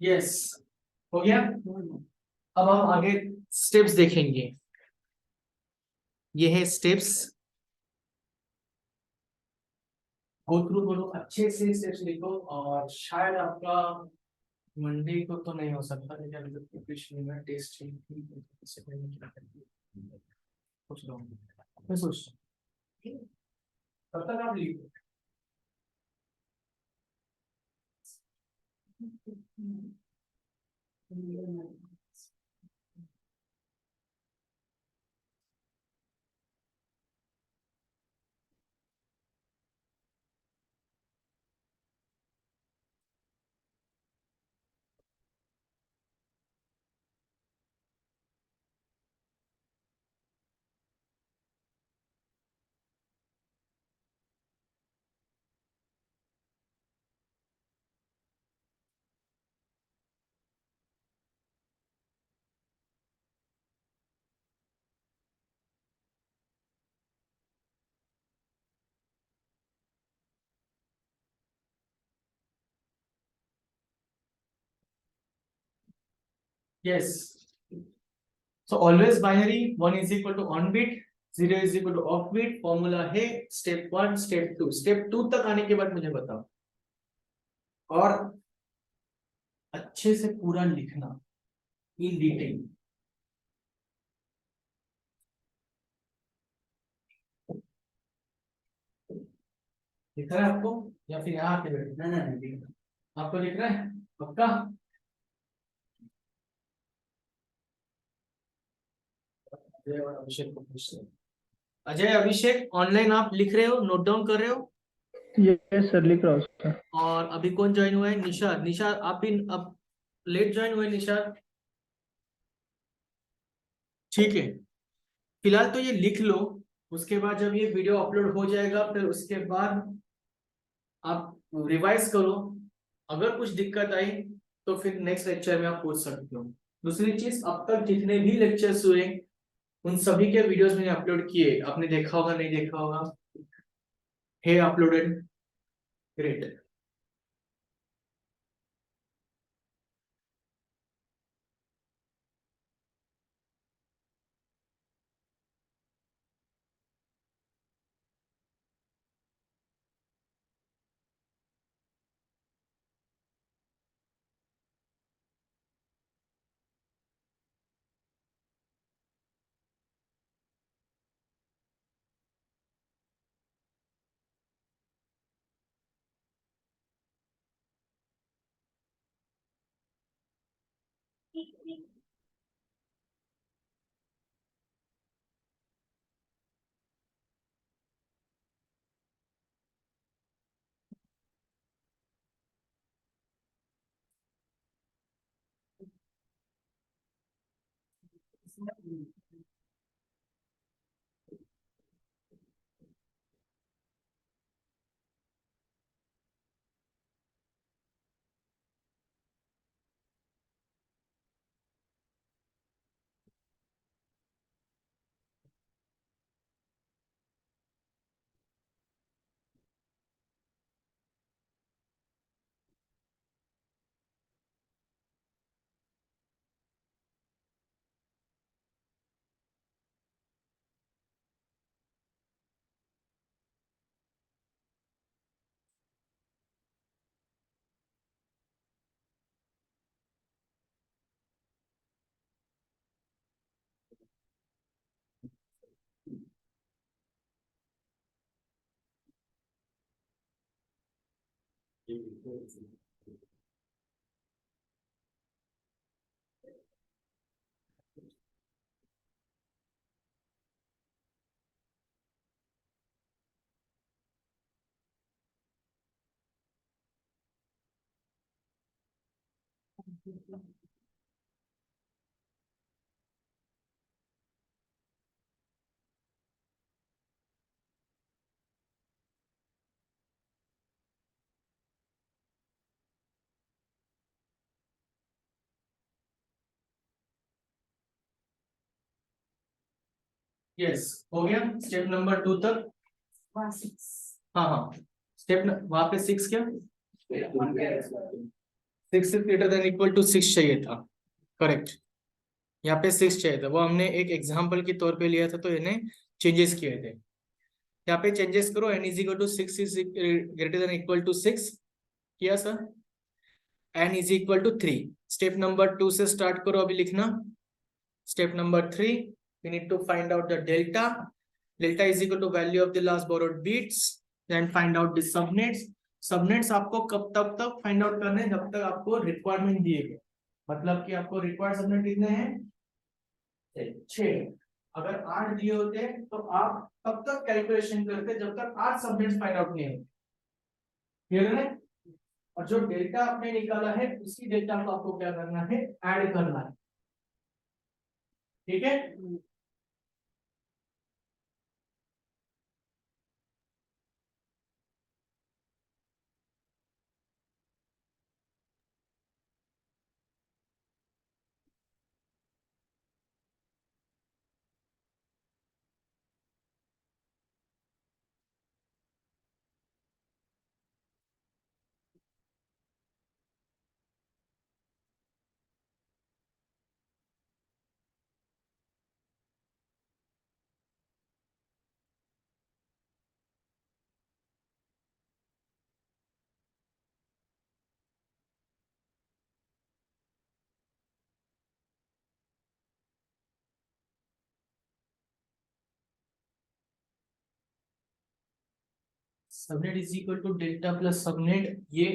यस, हो गया। अब हम आगे स्टेप्स देखेंगे। ये है स्टेप्स, गो थ्रू करो अच्छे से, स्टेप्स लिखो। और शायद आपका मंडे को तो नहीं हो सकता, लेकिन अभी तक प्रिपरेशन में टेस्ट कुछ लो, मैं सोच तब तक आप लिखो। Yes, so always binary, 1 is equal to on bit, 0 is equal to off bit. Formula है स्टेप 1 स्टेप 2। स्टेप 2 तक आने के बाद मुझे बताओ, और अच्छे से पूरा लिखना इन डिटेल। दिख रहा है आपको, या फिर यहाँ पे बैठे? नहीं नहीं दिख रहा आपको, दिख रहा है पक्का? अजय और अभिषेक को पूछते हैं। अजय, अभिषेक, ऑनलाइन आप लिख रहे हो, नोट डाउन कर रहे हो?
यस सर, लिख रहा हूँ सर।
और अभी कौन ज्वाइन हुआ है? निशा। निशा आप भी अब लेट ज्वाइन हुए निशा, ठीक है। फिलहाल तो ये लिख लो, उसके बाद जब ये वीडियो अपलोड हो जाएगा फिर उसके बाद आप रिवाइज करो। अगर कुछ दिक्कत आई तो फिर नेक्स्ट लेक्चर में आप पूछ सकते हो। दूसरी चीज, अब तक जितने भी लेक्चर्स हुए उन सभी के वीडियोस मैंने अपलोड किए, आपने देखा होगा नहीं देखा होगा, है अपलोडेड। ग्रेट। यस, हो गया स्टेप नंबर 2 तक। हाँ हाँ, स्टेप वहां पे 6 क्या 6 ग्रेटर देन इक्वल टू 6 चाहिए था, करेक्ट। यहाँ पे 6 चाहिए था, वो हमने एक एग्जांपल के तौर पे लिया था, तो इन्हें चेंजेस किए थे। यहाँ पे चेंजेस करो, n is equal to 6 is greater than equal to 6 किया sir, n is equal to 3। Step number 2 से स्टार्ट करो अभी लिखना। Step number 3, we need to find out the delta. Delta is equal to value of the last borrowed bits. Then find out the subnets. Subnets आपको कब तक find out करने हैं, जब तक आपको रिक्वायरमेंट दिए गए। मतलब कि आपको रिक्वायर्ड सबनेट कितने हैं 6। अगर 8 दिए होते तो आप तब तक कैलकुलेशन करते जब तक 8 सबनेट्स फाइंड आउट नहीं होते। क्लियर है? और जो डेल्टा आपने निकाला है उसी डेल्टा को आपको क्या करना है, ऐड करना है। ठीक है? Subnet is equal to delta plus subnet, ये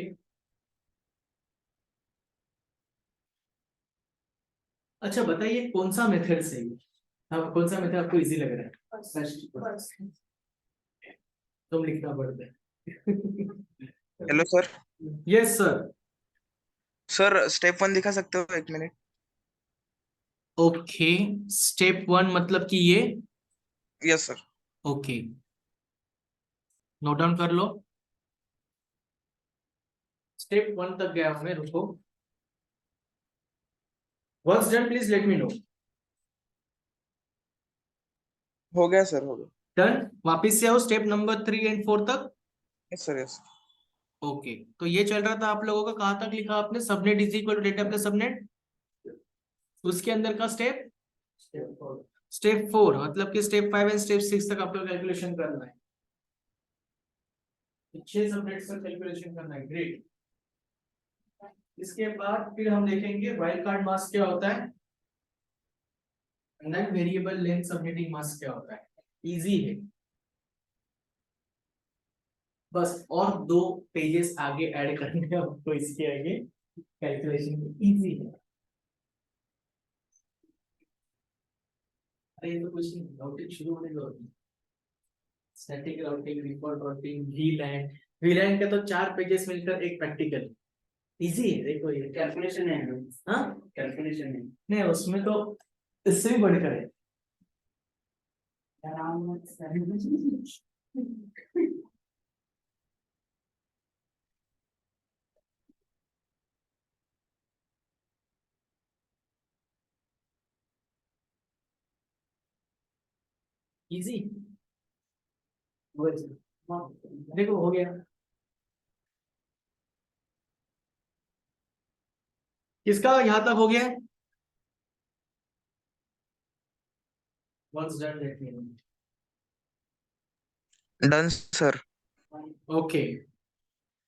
अच्छा बताइए कौन सा मेथड सही है? हाँ, कौन सा मेथड आपको इजी लग रहा है? तुम लिखना पड़ता है।
Hello sir.
Yes sir.
Sir step 1 दिखा सकते हो 1 मिनट?
ओके, स्टेप 1 मतलब कि ये,
yes sir.
Okay note down कर लो। स्टेप 1 तक गया हूं मैं, रुको। Once done please let me know.
हो गया सर, हो गया।
डन, वापिस से आओ स्टेप नंबर 3 एंड 4 तक।
Yes sir, yes.
ओके, तो ये चल रहा था आप लोगों का, कहां तक लिखा आपने, subnet is equal to data plus subnet, उसके अंदर का स्टेप स्टेप 4, मतलब कि स्टेप 5 एंड स्टेप 6 तक आपको कैलकुलेशन करना है। 6 सबनेट्स का कैलकुलेशन करना है, ग्रेट। इसके बाद फिर हम देखेंगे वाइल्ड कार्ड मास्क क्या होता है, none variable length subnetting mask क्या होता है। इजी है, बस और 2 पेजेस आगे ऐड करने हैं आपको, इसके आगे कैलकुलेशन इजी है। अरे ये तो कुछ नहीं, राउटिंग शुरू होने दो। Static routing, default routing, वीलैन। वीलैन का तो 4 पेजेस मिलकर एक प्रैक्टिकल। इजी है, देखो ये
कैलकुलेशन है।
हाँ
कैलकुलेशन है।
नहीं, उसमें तो इससे भी बढ़कर है। इजी, देखो हो गया। किसका यहाँ तक हो गया है? Once done, let me know.
Done sir.
Okay,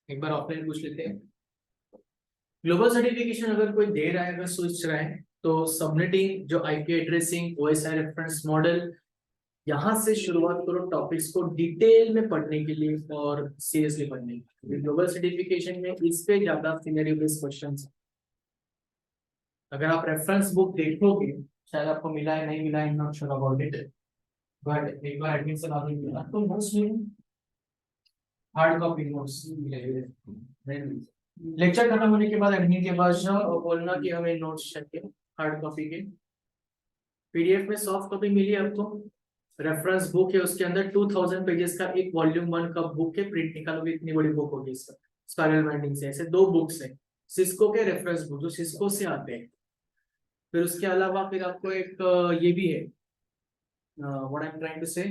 एक बार ऑफलाइन पूछ लेते हैं। ग्लोबल सर्टिफिकेशन अगर कोई दे रहा है, अगर सोच रहा है, तो सबनेटिंग, जो IP addressing, OSI reference model, यहाँ से शुरुआत करो टॉपिक्स को डिटेल में पढ़ने के लिए और सीरियसली पढ़ने के लिए। ग्लोबल सर्टिफिकेशन में इस पे ज्यादा सिनेरियो बेस्ड क्वेश्चंस। अगर आप रेफरेंस बुक देखोगे, शायद आपको मिला है, नहीं मिला है, not sure about it, but एक बार एडमिन से बात मिला तो नोट्स में हार्ड कॉपी नोट्स लेक्चर खत्म होने के बाद एडमिन के पास जाओ और बोलना कि हमें नोट्स चाहिए हार्ड कॉपी के। पीडीएफ में सॉफ्ट कॉपी मिली आपको, रेफरेंस बुक है, उसके अंदर 2000 पेजेस का एक वॉल्यूम 1 का बुक है, प्रिंट निकालोगे इतनी बड़ी बुक होगी इसका, स्पाइरल बाइंडिंग से। ऐसे 2 बुक्स है, सिस्को के रेफरेंस बुक जो सिस्को से आते हैं। फिर उसके अलावा फिर आपको एक ये भी है, what I am trying to say,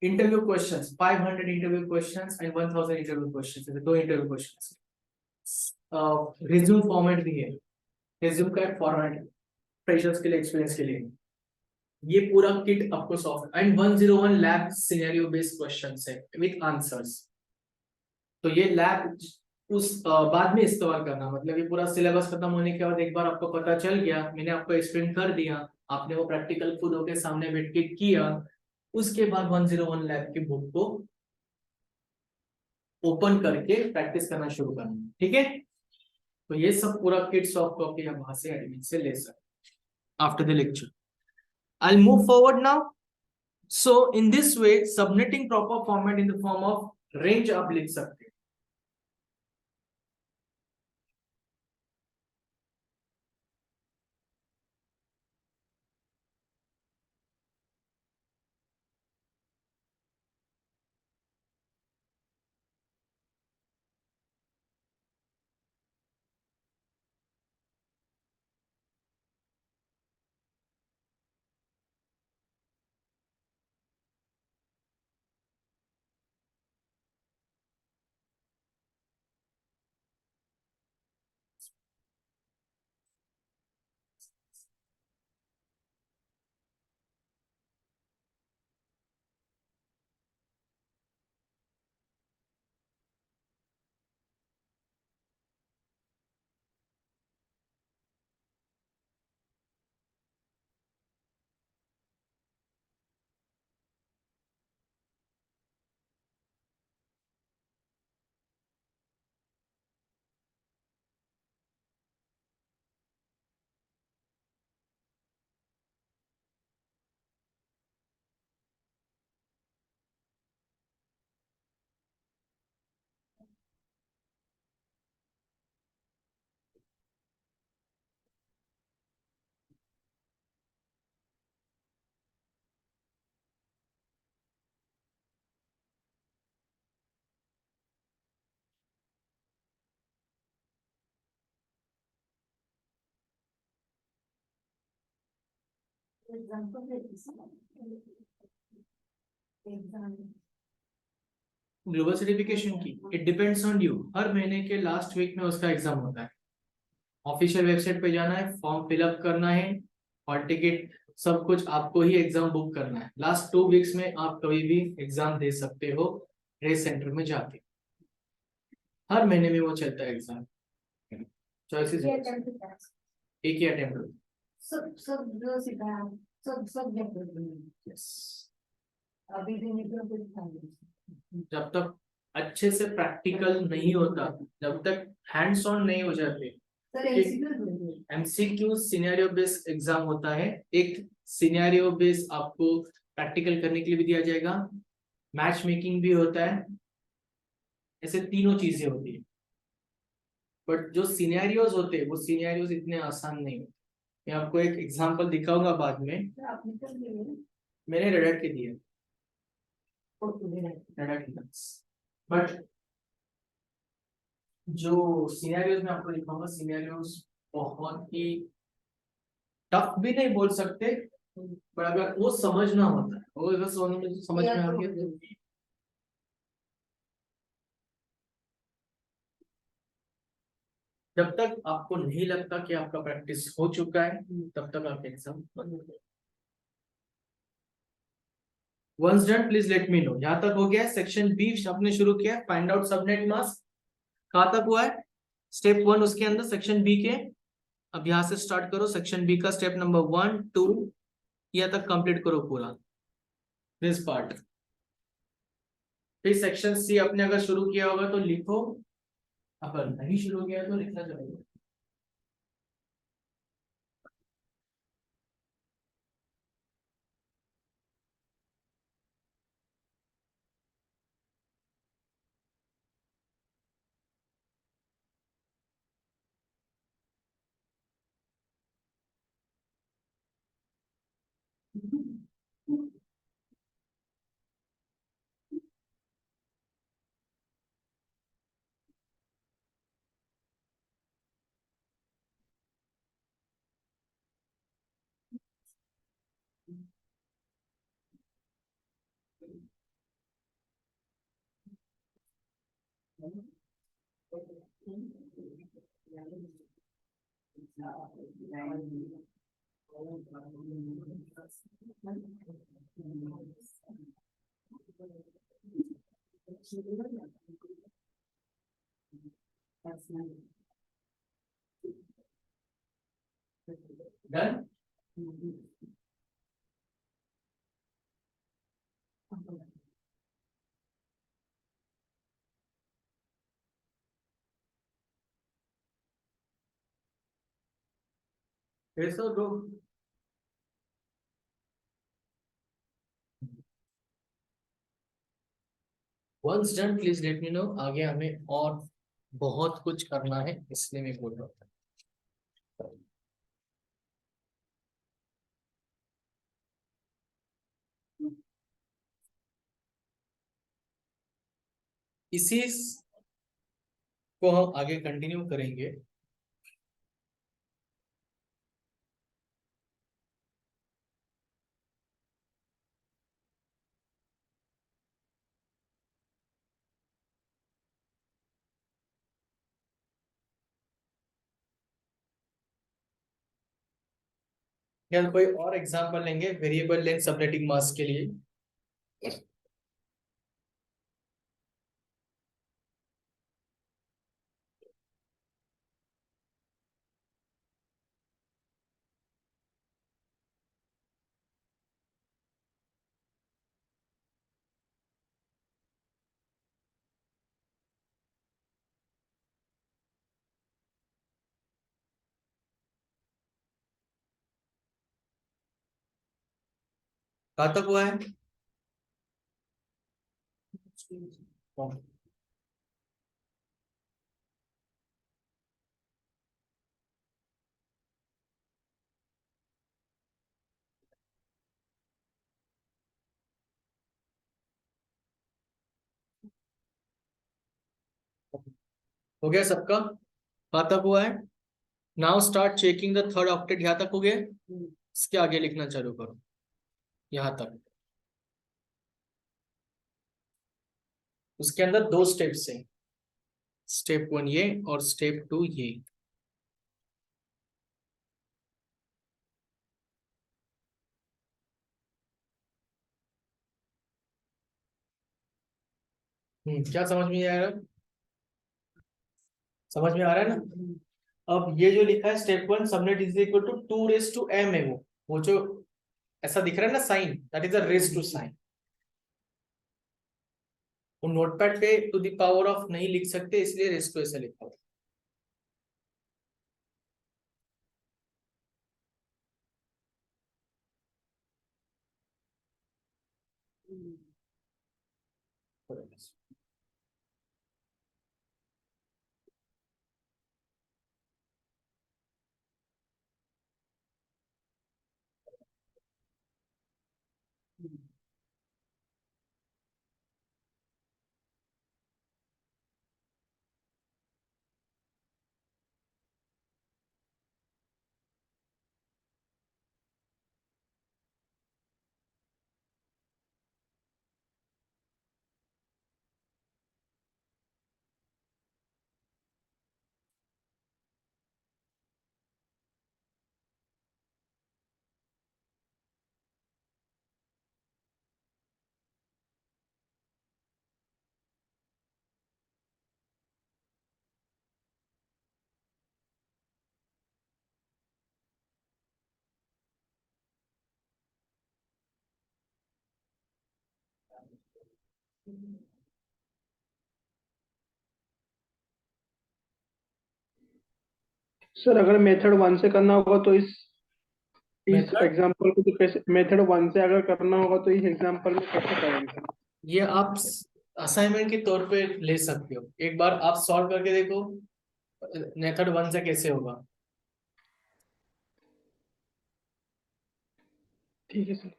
interview questions, 500 interview questions and 1000 interview questions, 2 interview questions. Resume format भी है, रिज्यूम का एक फॉर्मेट फ्रेशर्स के लिए, एक्सपीरियंस के लिए। ये पूरा किट आपको soft and 101 lab scenario based questions है विद आंसर्स। तो ये लैब उस बाद में इस्तेमाल करना, मतलब ये पूरा सिलेबस खत्म होने के बाद एक बार आपको पता चल गया, मैंने आपको एक्सप्लेन कर दिया, आपने वो प्रैक्टिकल खुद होके सामने बैठ के किया, उसके बाद 101 लैब की बुक को ओपन करके प्रैक्टिस करना शुरू करना। ठीक है, तो ये सब पूरा किट सॉफ्ट कॉपी आप वहां से एडमिन से ले सकते after the lecture. I'll move forward now. So in this way, submitting proper format in the form of range आप लिख सकते हैं। ग्लोबल सर्टिफिकेशन की इट डिपेंड्स ऑन यू, हर महीने के लास्ट वीक में उसका एग्जाम होता है। ऑफिशियल वेबसाइट पे जाना है, फॉर्म फिलअप करना है, और टिकट सब कुछ आपको ही एग्जाम बुक करना है। लास्ट 2 वीक्स में आप कभी भी एग्जाम दे सकते हो रेस सेंटर में जाके, हर महीने में वो चलता है एग्जाम। चॉइसेस एक ही अटेम्प्ट यस, जब तक अच्छे से प्रैक्टिकल नहीं होता, जब तक हैंड्स ऑन नहीं हो जाते। एमसीक्यू सिनेरियो बेस्ड एग्जाम होता है, एक सिनेरियो बेस आपको प्रैक्टिकल करने के लिए भी दिया जाएगा, मैच मेकिंग भी होता है, ऐसे तीनों चीजें होती है। बट जो सिनेरियोज होते हैं वो सिनेरियोज इतने आसान नहीं होते। मैं आपको एक एग्जांपल दिखाऊंगा बाद में। मैंने रेडट के दिए, बट जो सिनेरियोज में आपको दिखाऊंगा, सिनेरियोज बहुत ही टफ भी नहीं बोल सकते, पर अगर वो समझना होता है, वो अगर समझ में आ गया तो जब तक आपको नहीं लगता कि आपका प्रैक्टिस हो चुका है तब तक आप exam once done please let me know. यहां तक हो गया। सेक्शन बी आपने शुरू किया, फाइंड आउट सबनेट मास्क, कहां तक हुआ है? स्टेप 1 उसके अंदर सेक्शन बी के। अब यहां से स्टार्ट करो सेक्शन बी का स्टेप नंबर 1 2 यहाँ तक कंप्लीट करो पूरा दिस पार्ट। फिर सेक्शन सी आपने अगर शुरू किया होगा तो लिखो, अगर नहीं शुरू किया तो लिखना चाहिए। डन। फिर सो दो। Once done please let me know. आगे हमें और बहुत कुछ करना है इसलिए मैं बोल रहा हूँ। इसी को हम आगे कंटिन्यू करेंगे। या कोई और एग्जांपल लेंगे वेरिएबल लेंथ सबनेटिंग मास्क के लिए। कहाँ तक हुआ है? हो गया सबका? कहाँ तक हुआ है? Now start checking the third octet. यहाँ तक हो गया? इसके आगे लिखना चालू करो यहाँ तक। उसके अंदर दो स्टेप्स हैं, स्टेप 1 ये और स्टेप 2 ये। क्या समझ में आ रहा है? समझ में आ रहा है ना? अब ये जो लिखा है step 1 subnet is equal to 2 raise to m है, वो जो ऐसा दिख रहा है ना sign, that is a raise to sign. वो नोटपैड पे टू द पावर ऑफ नहीं लिख सकते इसलिए रेज टू ऐसा लिखा हुआ।
सर अगर मेथड 1 से करना होगा तो इस
Method?
एग्जांपल को तो कैसे, मेथड 1 से अगर करना होगा तो इस एग्जांपल में कैसे करेंगे सर?
ये आप असाइनमेंट के तौर पे ले सकते हो, एक बार आप सॉल्व करके देखो मेथड 1 से कैसे होगा।
ठीक है सर।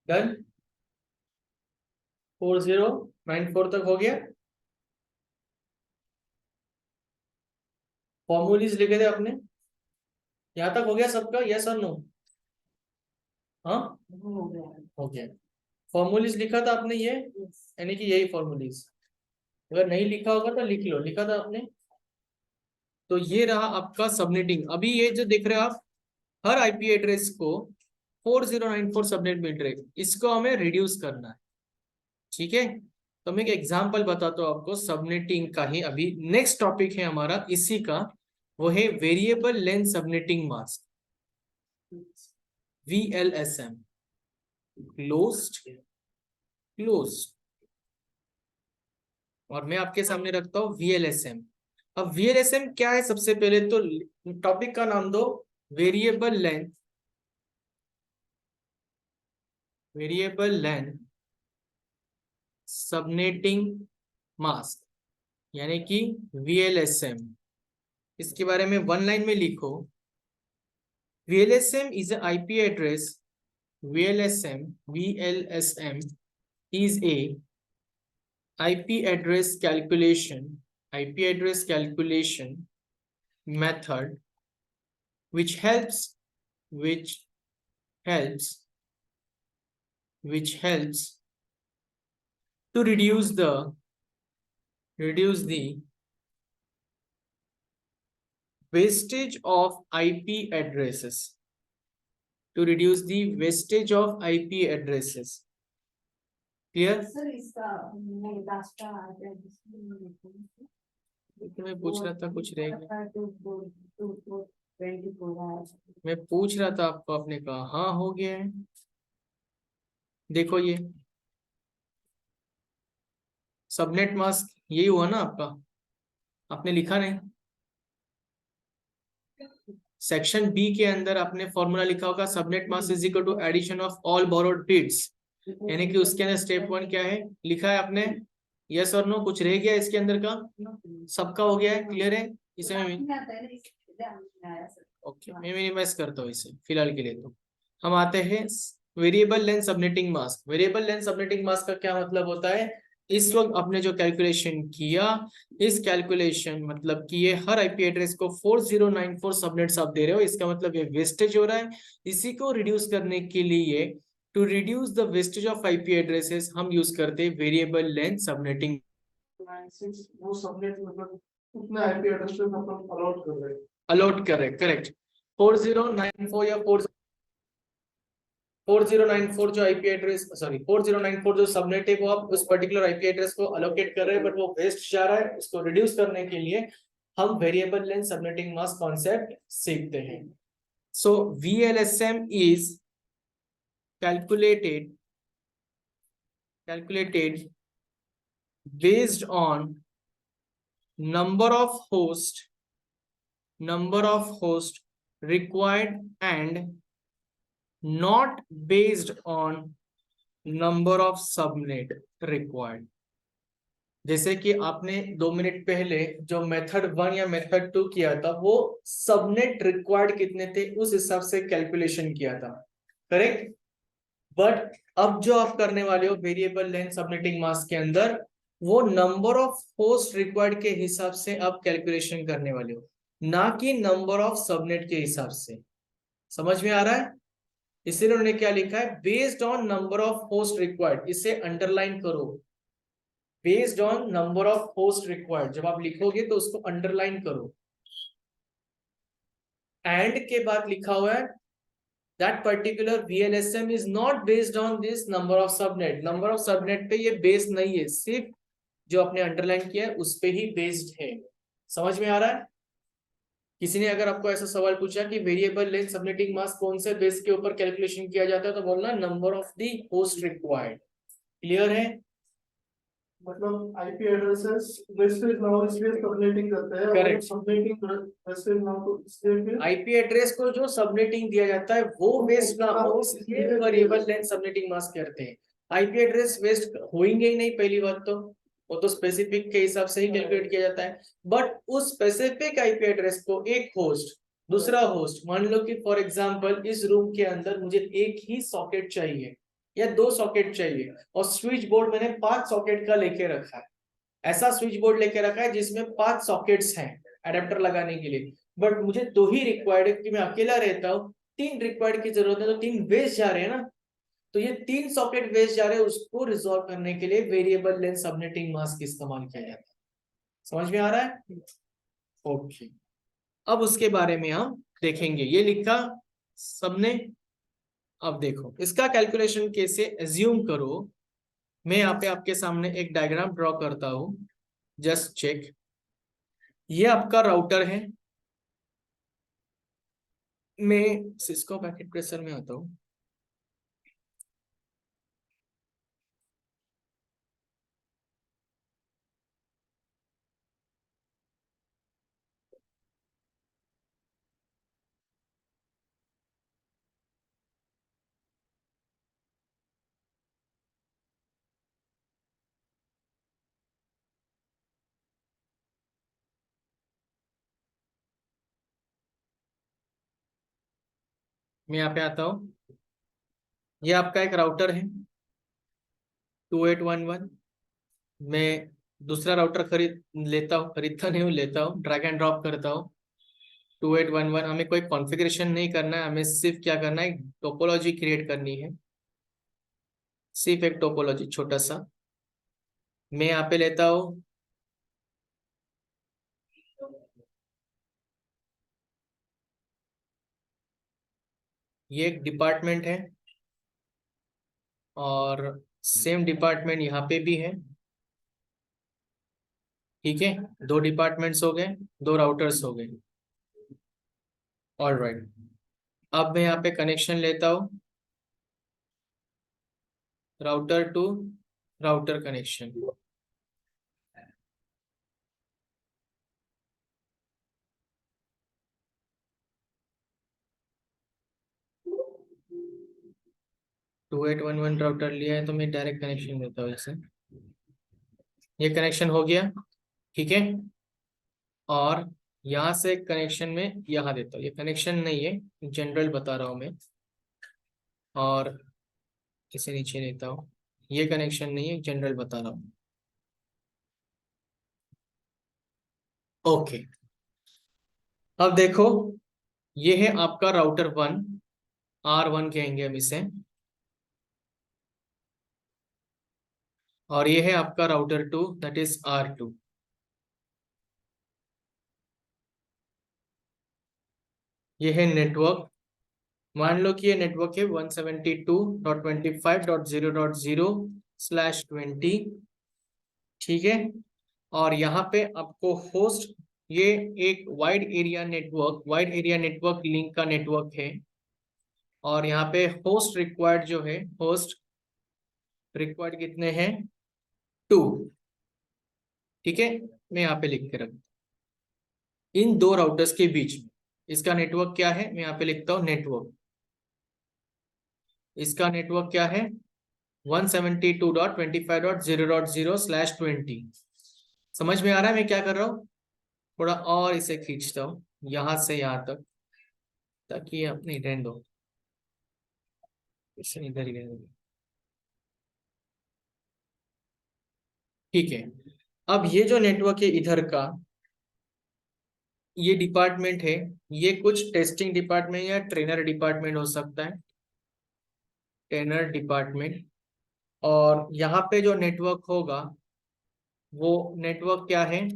डन, 4094 तक हो गया। फॉर्मूलीज लिखे थे आपने, यहाँ तक हो गया सबका, यस और नो? हाँ हो गया। फॉर्मूलीज लिखा था आपने ये, यानी कि यही फॉर्मूलीज, अगर नहीं लिखा होगा तो लिख लो, लिखा था आपने। तो ये रहा आपका सबनेटिंग। अभी ये जो देख रहे हो आप, हर आईपी एड्रेस को 4094 सबनेट मिल रहे, इसको हमें रिड्यूस करना है, ठीक है। तो मैं एक एग्जांपल बताता हूँ आपको सबनेटिंग का ही। अभी नेक्स्ट टॉपिक है हमारा इसी का, वो है variable length subnetting mask, VLSM, closed. और मैं आपके सामने रखता हूँ VLSM। अब VLSM क्या है, सबसे पहले तो टॉपिक का नाम दो, वेरिएबल लेंथ सबनेटिंग मास्क, यानी कि VLSM। इसके बारे में वन लाइन में लिखो, VLSM is a IP address, VLSM is a IP address calculation method which helps to reduce the wastage of IP addresses. Clear?
Sir इसका लास्ट का
मैं पूछ रहा था कुछ रह गया,
24
मैं पूछ रहा था आपको, आपने कहा हाँ हो गया है। देखो ये सबनेट मास्क यही हुआ ना आपका, आपने लिखा नहीं? सेक्शन बी के अंदर आपने फॉर्मूला लिखा होगा, subnet mask is equal to addition of all borrowed bits, यानी कि उसके अंदर स्टेप 1 क्या है लिखा है आपने, यस और नो? कुछ रह गया इसके अंदर का? सबका हो गया है, क्लियर है? इसे मैं ओके मैं मिनिमाइज करता हूँ इसे फिलहाल के लिए। तो हम आते हैं variable length subnetting mask. Variable length subnetting mask का क्या मतलब होता है, इस वक्त आपने जो कैलकुलेशन किया, इस कैलकुलेशन मतलब कि ये हर आईपी एड्रेस को 4094 सबनेट्स आप दे रहे हो, इसका मतलब ये वेस्टेज हो रहा है। इसी को रिड्यूस करने के लिए, to reduce the wastage of IP addresses, हम यूज करते हैं वेरिएबल लेंथ सबनेटिंग
96 वो सबनेट मतलब उतना आईपी एड्रेस पे अपन अलॉट कर रहे हैं।
अलॉट कर रहे, करेक्ट। 4094 या 4094 जो आईपी एड्रेस, सॉरी 4094 जो सबनेट है वो आप उस पर्टिकुलर आईपी एड्रेस को अलोकेट कर रहे हैं, बट वो वेस्ट जा रहा है। उसको रिड्यूस करने के लिए हम variable length subnetting mask concept सीखते हैं। सो VLSM is calculated based on number of host required and not based on number of subnet required। जैसे कि आपने 2 मिनट पहले जो मेथड 1 या मेथड 2 किया था वो सबनेट रिक्वायर्ड कितने थे उस हिसाब से कैलकुलेशन किया था, करेक्ट। बट अब जो आप करने वाले हो वेरिएबल लेंथ सबनेटिंग मास्क के अंदर, वो नंबर ऑफ होस्ट रिक्वायर्ड के हिसाब से आप कैलकुलेशन करने वाले हो, ना कि नंबर ऑफ सबनेट के हिसाब से। समझ में आ रहा है? इसीलिए उन्होंने क्या लिखा है, based on number of host required. इसे अंडरलाइन करो, based on number of host required. जब आप लिखोगे तो उसको अंडरलाइन करो। एंड के बाद लिखा हुआ है that particular VLSM is not based on this number of subnet। number of subnet पे ये बेस्ड नहीं है, सिर्फ जो आपने अंडरलाइन किया है उस पे ही बेस्ड है। समझ में आ रहा है? किसी ने अगर आपको ऐसा सवाल पूछा कि वेरिएबल लेंथ सबनेटिंग मास्क कौन से बेस के ऊपर कैलकुलेशन किया जाता है, तो बोलना number of the host required. Clear है?
मतलब आईपी एड्रेसेस वेस्टेज नाउ इसलिए सबनेटिंग करते हैं।
Correct।
सबनेटिंग वेस्टेज नाउ तो इसलिए फिर
आईपी एड्रेस को जो सबनेटिंग दिया जाता है वो वेस्ट ना हो, इसलिए वेरिएबल लेंथ सबनेटिंग मास्क करते हैं। आईपी एड्रेस वेस्ट होंगे ही नहीं, पहली बात तो वो तो स्पेसिफिक के हिसाब से ही कैलकुलेट किया जाता है। बट उस स्पेसिफिक आईपी एड्रेस को एक होस्ट, दूसरा होस्ट, मान लो कि फॉर एग्जांपल इस रूम के अंदर मुझे एक ही सॉकेट चाहिए या 2 सॉकेट चाहिए, और स्विच बोर्ड मैंने 5 सॉकेट का लेके रखा है। ऐसा स्विच बोर्ड लेके रखा है जिसमें 5 सॉकेट्स हैं एडेप्टर लगाने के लिए, बट मुझे 2 ही रिक्वायर्ड है क्योंकि मैं अकेला रहता हूँ। 3 रिक्वायर्ड की जरूरत है, तो 3 वेस्ट जा रहे हैं ना। तो ये 3 सॉकेट वेस्ट जा रहे हैं, उसको रिजॉल्व करने के लिए वेरिएबल लेंथ सबनेटिंग मास्क इस्तेमाल किया जाता है। समझ में आ रहा है? ओके, अब उसके बारे में हम देखेंगे। ये लिखा सबने। अब देखो इसका कैलकुलेशन कैसे, एज्यूम करो मैं यहाँ पे आपके सामने एक डायग्राम ड्रॉ करता हूं, जस्ट चेक। ये आपका राउटर है, मैं सिस्को पैकेट प्रेसर में आता हूं। मैं यहाँ पे आता हूँ, ये आपका एक राउटर है 2811। मैं दूसरा राउटर खरीदता नहीं हूँ, लेता हूँ, ड्रैग एंड ड्रॉप करता हूँ 2811। हमें कोई कॉन्फ़िगरेशन नहीं करना है, हमें सिर्फ क्या करना है, टोपोलॉजी क्रिएट करनी है। सिर्फ एक टोपोलॉजी छोटा सा मैं यहाँ पे लेता हूँ। ये एक डिपार्टमेंट है और सेम डिपार्टमेंट यहाँ पे भी है, ठीक है। 2 डिपार्टमेंट्स हो गए, 2 राउटर्स हो गए। ऑलराइट, अब मैं यहाँ पे कनेक्शन लेता हूँ, router to router connection. To 2811 router लिया है तो मैं डायरेक्ट कनेक्शन देता हूँ इसे। ये कनेक्शन हो गया, ठीक है। और यहाँ से कनेक्शन में यहाँ देता हूँ, ये कनेक्शन नहीं है, जनरल बता रहा हूँ मैं। और इसे नीचे देता हूँ, ये कनेक्शन नहीं है, जनरल बता रहा हूँ। ओके, अब देखो ये है आपका राउटर 1, R1 कहेंगे हम इसे। और ये है आपका राउटर 2 दैट इज R2। ये है नेटवर्क। मान लो कि ये नेटवर्क है 172.25.0.0/20। ठीक है। और यहाँ पे आपको होस्ट, ये एक वाइड एरिया नेटवर्क लिंक का नेटवर्क है। और यहाँ पे होस्ट रिक्वायर्ड जो है, होस्ट रिक्वायर्ड कितने हैं? 2। ठीक है, मैं यहाँ पे लिख के रख इन दो राउटर्स के बीच में। इसका नेटवर्क क्या है? मैं यहाँ पे लिखता हूँ नेटवर्क। इसका नेटवर्क क्या है? 172.25.0.0/20। समझ में आ रहा है मैं क्या कर रहा हूँ? थोड़ा और इसे खींचता हूँ यहां से यहां तक, ताकि अपनी रहने दो, इसे इधर ही रहने दो। ठीक है। अब ये जो नेटवर्क है इधर का, ये डिपार्टमेंट है, ये कुछ टेस्टिंग डिपार्टमेंट या ट्रेनर डिपार्टमेंट हो सकता है, ट्रेनर डिपार्टमेंट। और यहाँ पे जो नेटवर्क होगा वो नेटवर्क क्या है?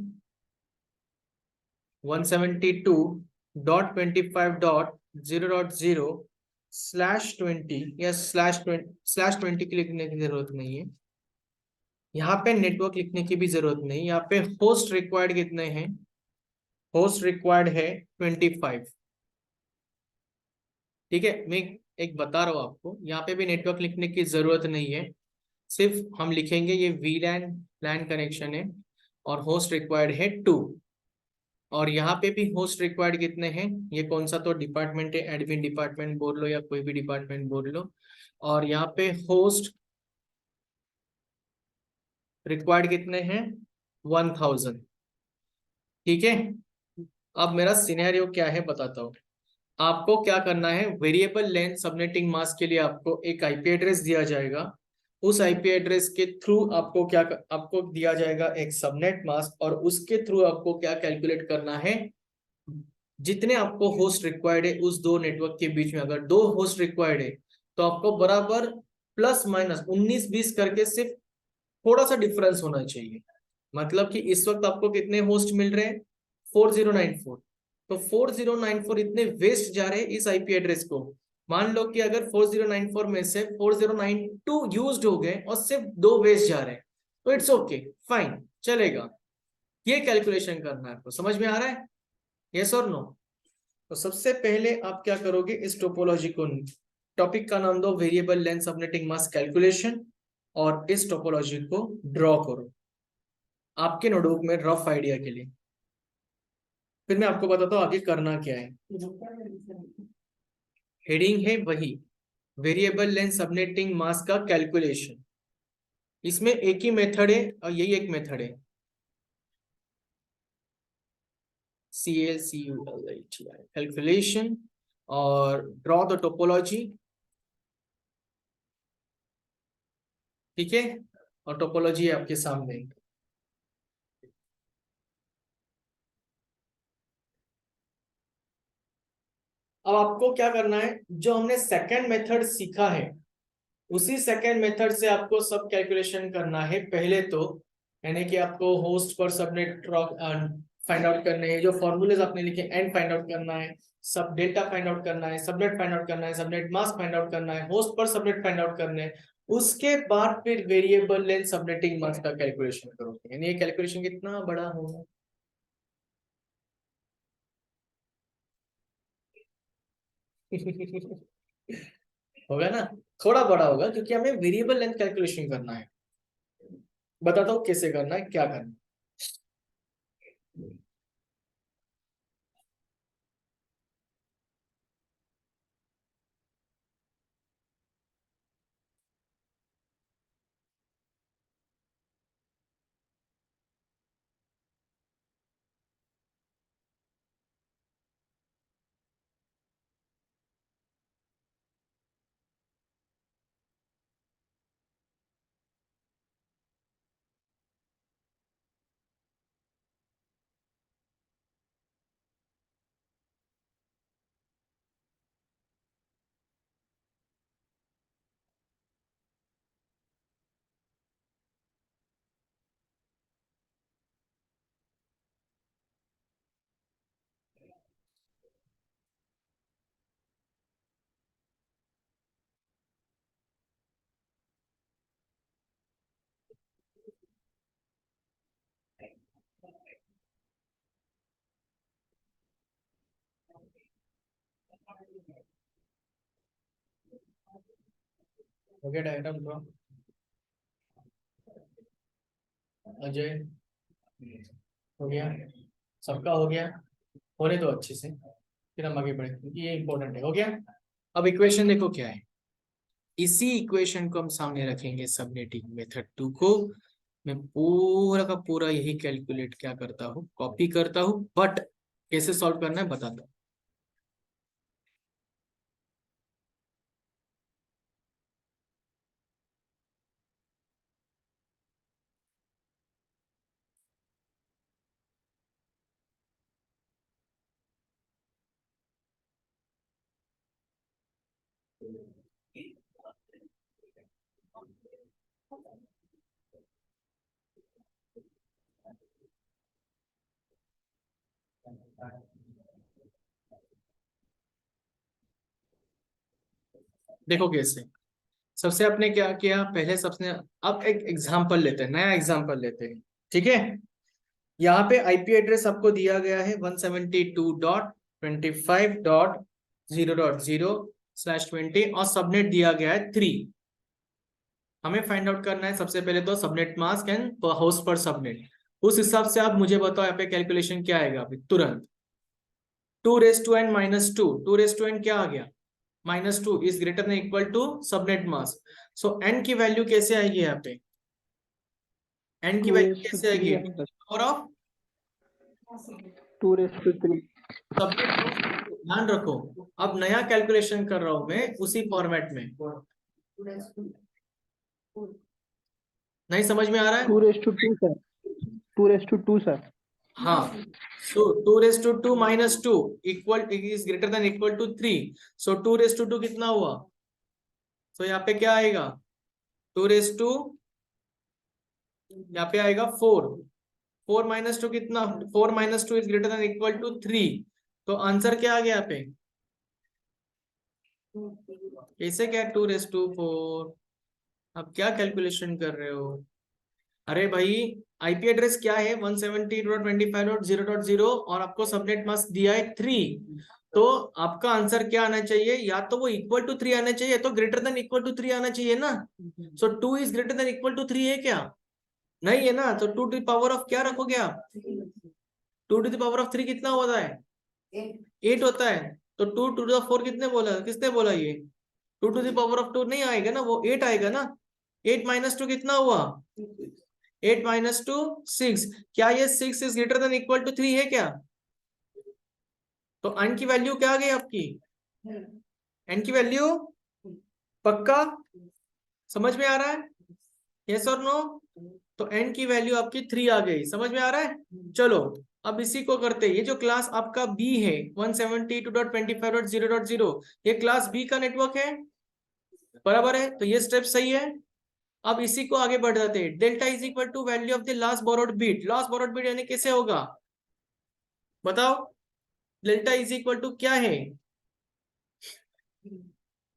172.25.0.0/20 या /20 के लिखने की जरूरत नहीं है। यहाँ पे नेटवर्क लिखने की भी जरूरत नहीं। यहाँ पे होस्ट रिक्वायर्ड कितने हैं? होस्ट रिक्वायर्ड है 25। ठीक है, मैं एक बता रहा हूँ आपको, यहाँ पे भी नेटवर्क लिखने की जरूरत नहीं है। सिर्फ हम लिखेंगे ये वीलैन लैन कनेक्शन है और होस्ट रिक्वायर्ड है 2। और यहाँ पे भी होस्ट रिक्वायर्ड कितने हैं? ये कौन सा तो डिपार्टमेंट है, एडमिन डिपार्टमेंट बोल लो या कोई भी डिपार्टमेंट बोल लो। और यहाँ पे होस्ट रिक्वायर्ड कितने हैं? 1000। ठीक है। अब मेरा सिनेरियो क्या है बताता हूँ। आपको क्या करना है, वेरिएबल लेंथ सबनेटिंग मास्क के लिए आपको एक आईपी एड्रेस दिया जाएगा। उस आईपी एड्रेस के थ्रू आपको दिया जाएगा एक सबनेट मास्क, और उसके थ्रू आपको क्या कैलकुलेट करना है, जितने आपको होस्ट रिक्वायर्ड है उस दो नेटवर्क के बीच में। अगर 2 होस्ट रिक्वायर्ड है तो आपको बराबर प्लस माइनस 19-20 करके सिर्फ थोड़ा सा डिफरेंस होना चाहिए। मतलब कि इस वक्त आपको कितने होस्ट मिल रहे हैं? 4094। तो 4094 इतने वेस्ट जा रहे हैं इस आईपी एड्रेस को। मान लो कि अगर 4094 में से 4092 यूज्ड हो गए और सिर्फ 2 वेस्ट जा रहे हैं, तो इट्स ओके, फाइन, चलेगा। ये कैलकुलेशन करना है आपको। समझ में आ रहा है? यस और नो? तो सबसे पहले आप क्या करोगे, इस टोपोलॉजी को, टॉपिक का नाम दो variable length subnetting mask calculation, और इस टोपोलॉजी को ड्रॉ करो आपके नोटबुक में रफ आइडिया के लिए। फिर मैं आपको बताता हूँ आगे करना क्या है। हेडिंग है वही, वेरिएबल लेंथ सबनेटिंग मास्क का कैलकुलेशन। इसमें एक ही मेथड है और यही एक मेथड है, CALCULATI कैलकुलेशन, और ड्रॉ द टोपोलॉजी। ठीक है, और टोपोलॉजी आपके सामने। अब आपको क्या करना है, जो हमने सेकंड मेथड सीखा है उसी सेकंड मेथड से आपको सब कैलकुलेशन करना है पहले तो। यानी कि आपको होस्ट पर सबनेट फाइंड आउट करने हैं, जो फॉर्मूलेज आपने लिखे एंड फाइंड आउट करना है, सब डेटा फाइंड आउट करना है, सबनेट फाइंड आउट करना है, सबनेट मास्क फाइंड आउट करना है, होस्ट पर सबनेट फाइंड आउट करने हैं। उसके बाद फिर वेरिएबल लेंथ सबनेटिंग मास्क का कैलकुलेशन करोगे। यानी ये कैलकुलेशन कितना बड़ा होगा। होगा ना, थोड़ा बड़ा होगा, क्योंकि हमें वेरिएबल लेंथ कैलकुलेशन करना है। बताता हूँ कैसे करना है, क्या करना है। हो गया डायग्राम ड्रॉ? अजय हो गया? सबका हो गया? होने दो अच्छे से, फिर हम आगे बढ़े क्योंकि ये इंपॉर्टेंट है। हो गया? अब इक्वेशन देखो क्या है। इसी इक्वेशन को हम सामने रखेंगे सबनेटिंग मेथड 2 को। मैं पूरा का पूरा यही कैलकुलेट क्या करता हूँ, कॉपी करता हूँ, बट कैसे सॉल्व करना है बताता हूँ। देखो कैसे। सबसे आपने क्या किया, पहले सबसे अब एक एग्जांपल लेते हैं, नया एग्जांपल लेते हैं, ठीक है। यहाँ पे आईपी एड्रेस आपको दिया गया है 172.25.0.0/20 और सबनेट दिया गया है 3। हमें फाइंड आउट करना है सबसे पहले तो सबनेट मास्क एंड होस्ट पर सबनेट। उस हिसाब से आप मुझे बताओ यहाँ पे कैलकुलेशन क्या आएगा अभी तुरंत। 2n -2, 2n क्या आ गया -2 is greater than equal to subnet mask. So n की वैल्यू कैसे आएगी यहाँ पे, n की वैल्यू कैसे आएगी, पावर ऑफ
2/3।
सबनेट। ध्यान रखो, अब नया कैलकुलेशन कर रहा हूं मैं उसी फॉर्मेट में। नहीं समझ में आ रहा है?
2/2 सर, 2/2 सर।
हाँ, so 2/2 -2 equal is greater than equal to 3। So 2/2 कितना हुआ? तो यहाँ पे क्या आएगा 2/2, यहाँ पे आएगा 4। 4 -2 कितना, 4 -2 is greater than equal to 3। तो आंसर क्या आ गया यहाँ पे, कैसे क्या 2/4? अब क्या कैलकुलेशन कर रहे हो? अरे भाई आईपी एड्रेस क्या है 170.25.0.0 और आपको सबनेट मास्क दिया है 3। तो आपका आंसर क्या आना चाहिए, या तो वो इक्वल टू 3 आना चाहिए, तो ग्रेटर देन इक्वल टू 3 आना चाहिए ना। So 2 is greater than equal to 3 है क्या? नहीं है ना। तो 2 टू द पावर ऑफ क्या रखोगे आप, 2 टू द पावर ऑफ 3 कितना होता है, 8 होता है। तो 2 टू द 4 कितने बोला, किसने बोला ये 2 टू द पावर ऑफ 2 नहीं आएगा ना, वो 8 आएगा ना। 8 -2 कितना हुआ, 8 -2 6। क्या ये 6 is greater than equal to 3 है क्या? तो n की वैल्यू क्या आ गई आपकी, n की वैल्यू पक्का समझ में आ रहा है, यस और नो? तो n की वैल्यू आपकी 3 आ गई, समझ में आ रहा है? चलो अब इसी को करते हैं। ये जो क्लास आपका B है 172.25.0.0 ये क्लास B का नेटवर्क है, बराबर है। तो ये स्टेप सही है। अब इसी को आगे बढ़ जाते हैं। Delta is equal to value of the last borrowed bit. Last borrowed bit यानी कैसे होगा बताओ, डेल्टा इज इक्वल टू क्या है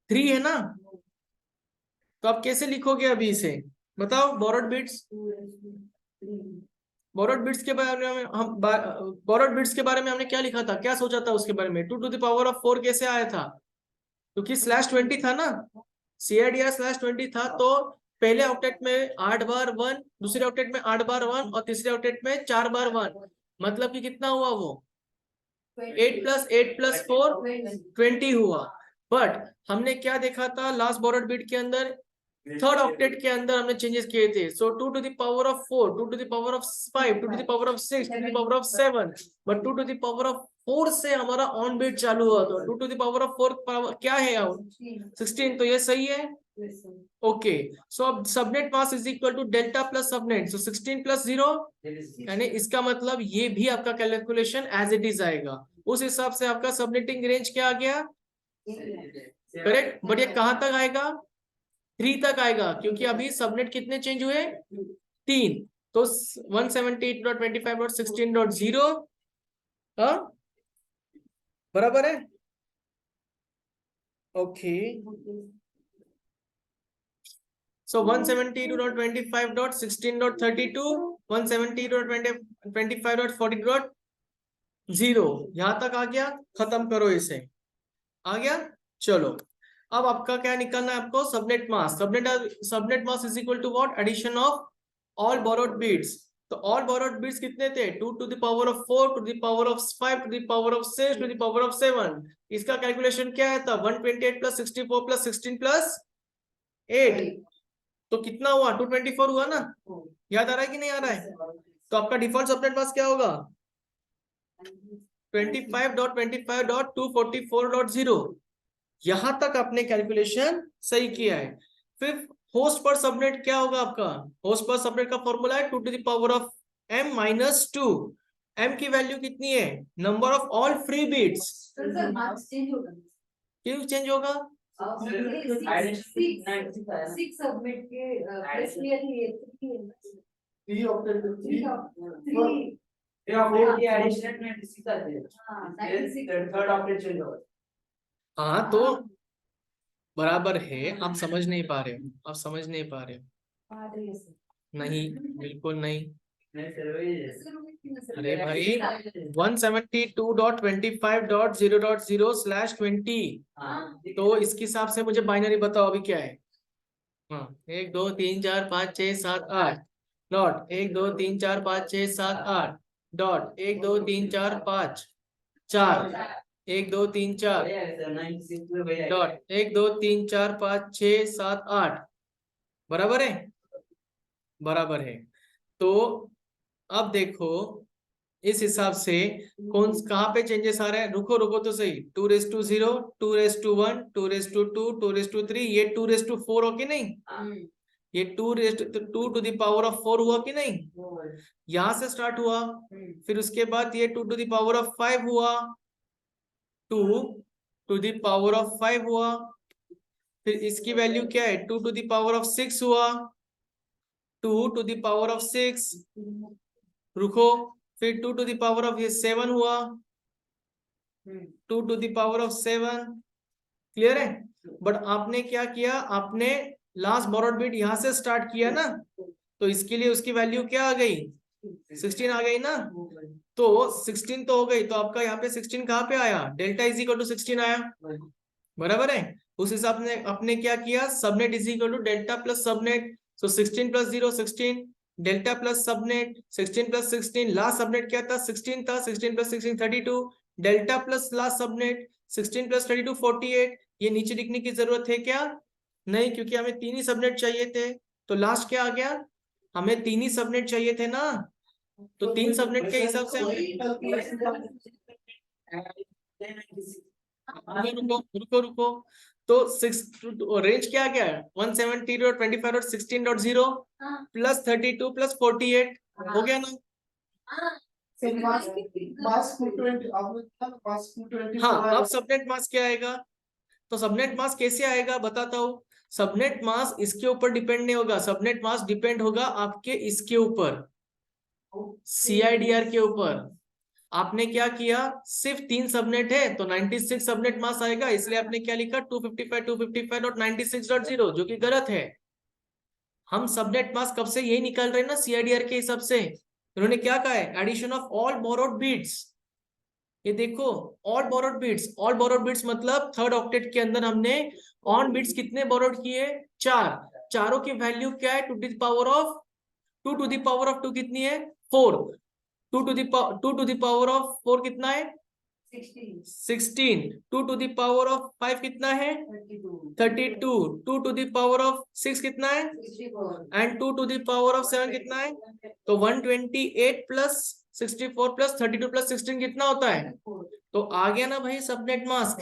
3 है ना। तो आप कैसे लिखोगे अभी इसे बताओ, बोरोड बिट्स। बोरोड बिट्स के बारे में हम बोरोड बिट्स के बारे में हमने क्या लिखा था, क्या सोचा था उसके बारे में, 2 टू द पावर ऑफ 4 कैसे आया था, क्योंकि /20 था ना, CIDR /20 था। तो पहले ऑक्टेट में 8 बार 1, दूसरे ऑक्टेट में 8 बार 1 और तीसरे ऑक्टेट में 4 बार 1, मतलब कि कितना हुआ वो 8 + 4 20 हुआ। बट हमने क्या देखा था लास्ट बोरोड बिट के अंदर, थर्ड ऑक्टेट के अंदर हमने चेंजेस किए थे। So 2 to the power of 4, 2 to the power of 5, 2 to the power of 6, 2 to the power of 7, but 2 to the power of 4 से हमारा ऑन बिट चालू हुआ। तो 2 टू द पावर ऑफ 4 क्या है 16। तो ये सही है, ओके। सो अब subnet mask is equal to delta plus subnet, so 16 + 0, यानी इसका मतलब ये भी आपका कैलकुलेशन एज इट इज आएगा। उस हिसाब से आपका सबनेटिंग रेंज क्या आ गया, करेक्ट। बट ये कहां तक आएगा, 3 तक आएगा, क्योंकि अभी सबनेट कितने चेंज हुए 3। तो 178.25.16.0 बराबर है, ओके। So 172.25.16.32, 172.25.40.0 यहाँ तक आ गया, खत्म करो इसे। आ गया। चलो अब आपका क्या निकालना है आपको, subnet mask. Subnet mask is equal to what, addition of all borrowed bits. तो ऑल बोरोड बिट्स कितने थे, 2 to the power of 4 to the power of 5 to the power of 6 to the power of 7। इसका calculation क्या है था, 128 plus 64 plus 16 plus 8। तो कितना हुआ, 224 हुआ ना, याद आ रहा है कि नहीं आ रहा है। तो आपका डिफॉल्ट सबनेट मास क्या होगा, 25.25.244.0। यहां तक आपने कैलकुलेशन सही किया है। फिर होस्ट पर सबनेट क्या होगा आपका, होस्ट पर सबनेट का फॉर्मूला है 2 to the power of m minus 2। m की वैल्यू कितनी है, number of all free bits.
Sir marks change होगा।
क्यों चेंज होगा,
सिक्स सबमिट के प्लस क्लियरली
3 ऑक्टेट 3
हाँ तो बराबर है, आप समझ नहीं पा रहे हो, आप समझ नहीं पा रहे हो। नहीं, बिल्कुल नहीं। अरे भाई 172.25.0.0/20, तो इसके हिसाब से मुझे बाइनरी बताओ अभी क्या है। हाँ 1 2 3 4 5 6 7 8 डॉट 1 2 3 4 5 6 7 8 डॉट 1 2 3 4 5 4 1 2 3 4 डॉट 1 2 3 4 5 6 7 8। बराबर है, बराबर है। तो अब देखो इस हिसाब से कौन कहाँ पे चेंजेस आ रहे हैं, रुको रुको तो सही। 2⁻0 2⁻1 2⁻2 2⁻3, ये 2⁻4 हो कि नहीं, ये 2 to the power of 4 हुआ कि नहीं, यहां से स्टार्ट हुआ। फिर उसके बाद ये 2 to the power of 5 हुआ, 2 to the power of 5 हुआ। फिर इसकी वैल्यू क्या है, 2 to the power of 6 हुआ, 2 to the power of 6। रुको, फिर 2 to the power of 7 हुआ, 2 to the power of 7। Clear है। बट आपने क्या किया, आपने लास्ट बोरोड बिट यहां से स्टार्ट किया ना, तो इसके लिए उसकी वैल्यू क्या आ गई, 16 आ गई ना। तो 16 तो हो गई, तो आपका यहाँ पे 16 कहाँ पे आया, डेल्टा इज इक्वल टू 16 आया। बराबर है। उस हिसाब से आपने क्या किया, subnet is equal to delta plus subnet. So 16 + 0 16, delta plus subnet 16 + 16, last subnet क्या था, 16 था, 16 + 16 32, डेल्टा प्लस लास्ट सबनेट 16 + 32 48। ये नीचे लिखने की जरूरत है क्या, नहीं, क्योंकि हमें 3 ही सबनेट चाहिए थे। तो लास्ट क्या आ गया, हमें 3 ही सबनेट चाहिए थे ना, तो 3 सबनेट के हिसाब से रुको रुको, तो 6 रेंज क्या आ गया, 170.25.16.0 प्लस 32 प्लस 48 हो गया ना। हाँ, अब सबनेट मास क्या आएगा, तो सबनेट मास कैसे आएगा बताता हूँ। सबनेट मास इसके ऊपर डिपेंड नहीं होगा, सबनेट मास डिपेंड होगा आपके इसके ऊपर, CIDR के ऊपर। आपने क्या किया, सिर्फ 3 सबनेट है तो 96 सबनेट मास आएगा, इसलिए आपने क्या लिखा 255.255.96.0, जो कि गलत है। हम सबनेट मास कब से यही निकाल रहे हैं ना, CIDR के हिसाब से। उन्होंने क्या कहा है, addition of all borrowed bits. ये देखो all borrowed bits, all borrowed bits मतलब थर्ड ऑक्टेट के अंदर हमने ऑन बिट्स कितने बोरोड किए, 4। चारों की वैल्यू क्या है, 2 to the power of 2 to the power of 2 कितनी है, 4। 2 to the power of 4 कितना है, 16। 2 to the power of 5 कितना है, 32। 2 to the power of 6 कितना है, and 2 to the power of 7 कितना है। तो 128 प्लस 64 प्लस 32 प्लस 16 कितना होता है, तो आ गया ना भाई सबनेट मास्क।